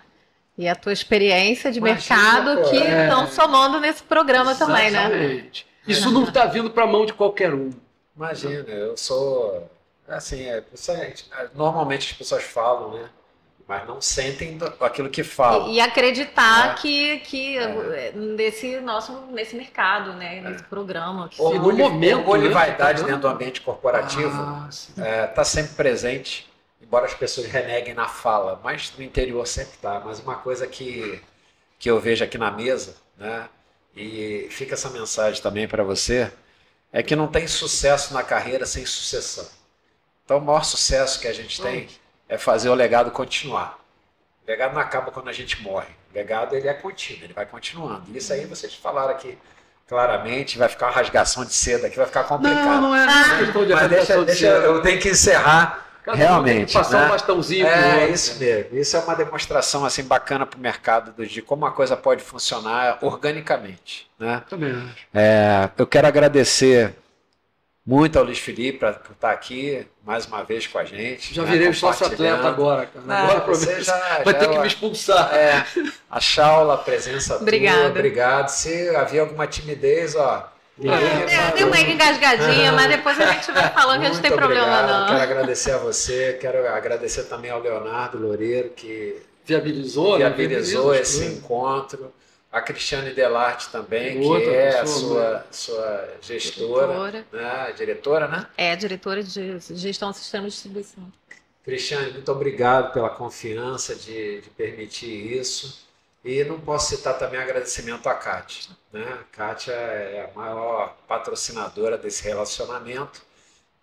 Speaker 2: E a tua experiência de mercado que estão somando nesse programa também, né?
Speaker 3: Exatamente. Isso não está vindo para a mão de qualquer um.
Speaker 1: Imagina, eu sou... Assim, normalmente as pessoas falam, né? Mas não sentem aquilo que falam.
Speaker 2: E acreditar que nesse mercado, né? Nesse programa.
Speaker 1: Orgulho e vaidade dentro do ambiente corporativo está sempre presente. Embora as pessoas reneguem na fala, mas no interior sempre está. Mas uma coisa que eu vejo aqui na mesa, né, e fica essa mensagem também para você, é que não tem sucesso na carreira sem sucessão. Então o maior sucesso que a gente tem é fazer o legado continuar. O legado não acaba quando a gente morre. O legado ele é contínuo, ele vai continuando. E isso aí vocês falaram aqui claramente, vai ficar uma rasgação de seda aqui, vai ficar complicado.
Speaker 3: Não é questão de
Speaker 1: rasgação de seda. Eu tenho que encerrar. Realmente,
Speaker 3: passar um bastãozinho.
Speaker 1: Isso mesmo. Isso é uma demonstração assim bacana para o mercado de como a coisa pode funcionar organicamente, né?
Speaker 3: Também acho.
Speaker 1: Eu quero agradecer muito ao Luiz Felipe por estar aqui mais uma vez com a gente.
Speaker 3: Já virei sócio atleta agora, cara. Agora
Speaker 1: você
Speaker 3: vai ter que me expulsar.
Speaker 1: A Shaula, a presença tua, obrigado. Se havia alguma timidez,
Speaker 2: Deu uma engasgadinha, mas depois a gente vai falando que a gente tem problema não.
Speaker 1: Quero agradecer a você, quero agradecer também ao Leonardo Loureiro, que
Speaker 3: viabilizou
Speaker 1: esse encontro, a Cristiane Delarte também, que é a sua gestora, né? Diretora, né?
Speaker 2: Diretora de Gestão do Sistema de Distribuição.
Speaker 1: Cristiane, muito obrigado pela confiança de permitir isso. E não posso citar também agradecimento à Kátia, né? A Kátia é a maior patrocinadora desse relacionamento,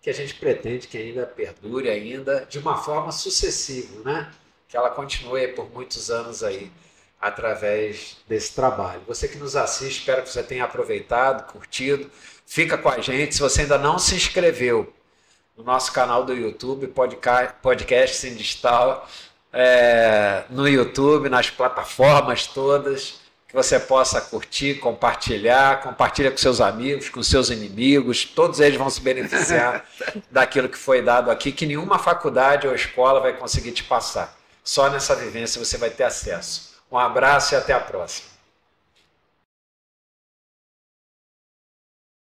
Speaker 1: que a gente pretende que ainda perdure ainda de uma forma sucessiva, né? Que ela continue por muitos anos aí, através desse trabalho. Você que nos assiste, espero que você tenha aproveitado, curtido. Fica com a gente. Se você ainda não se inscreveu no nosso canal do YouTube, Podcast Sindistal, no YouTube, nas plataformas todas, que você possa curtir, compartilha com seus amigos, com seus inimigos, todos eles vão se beneficiar daquilo que foi dado aqui, que nenhuma faculdade ou escola vai conseguir te passar. Só nessa vivência você vai ter acesso. Um abraço e até a próxima.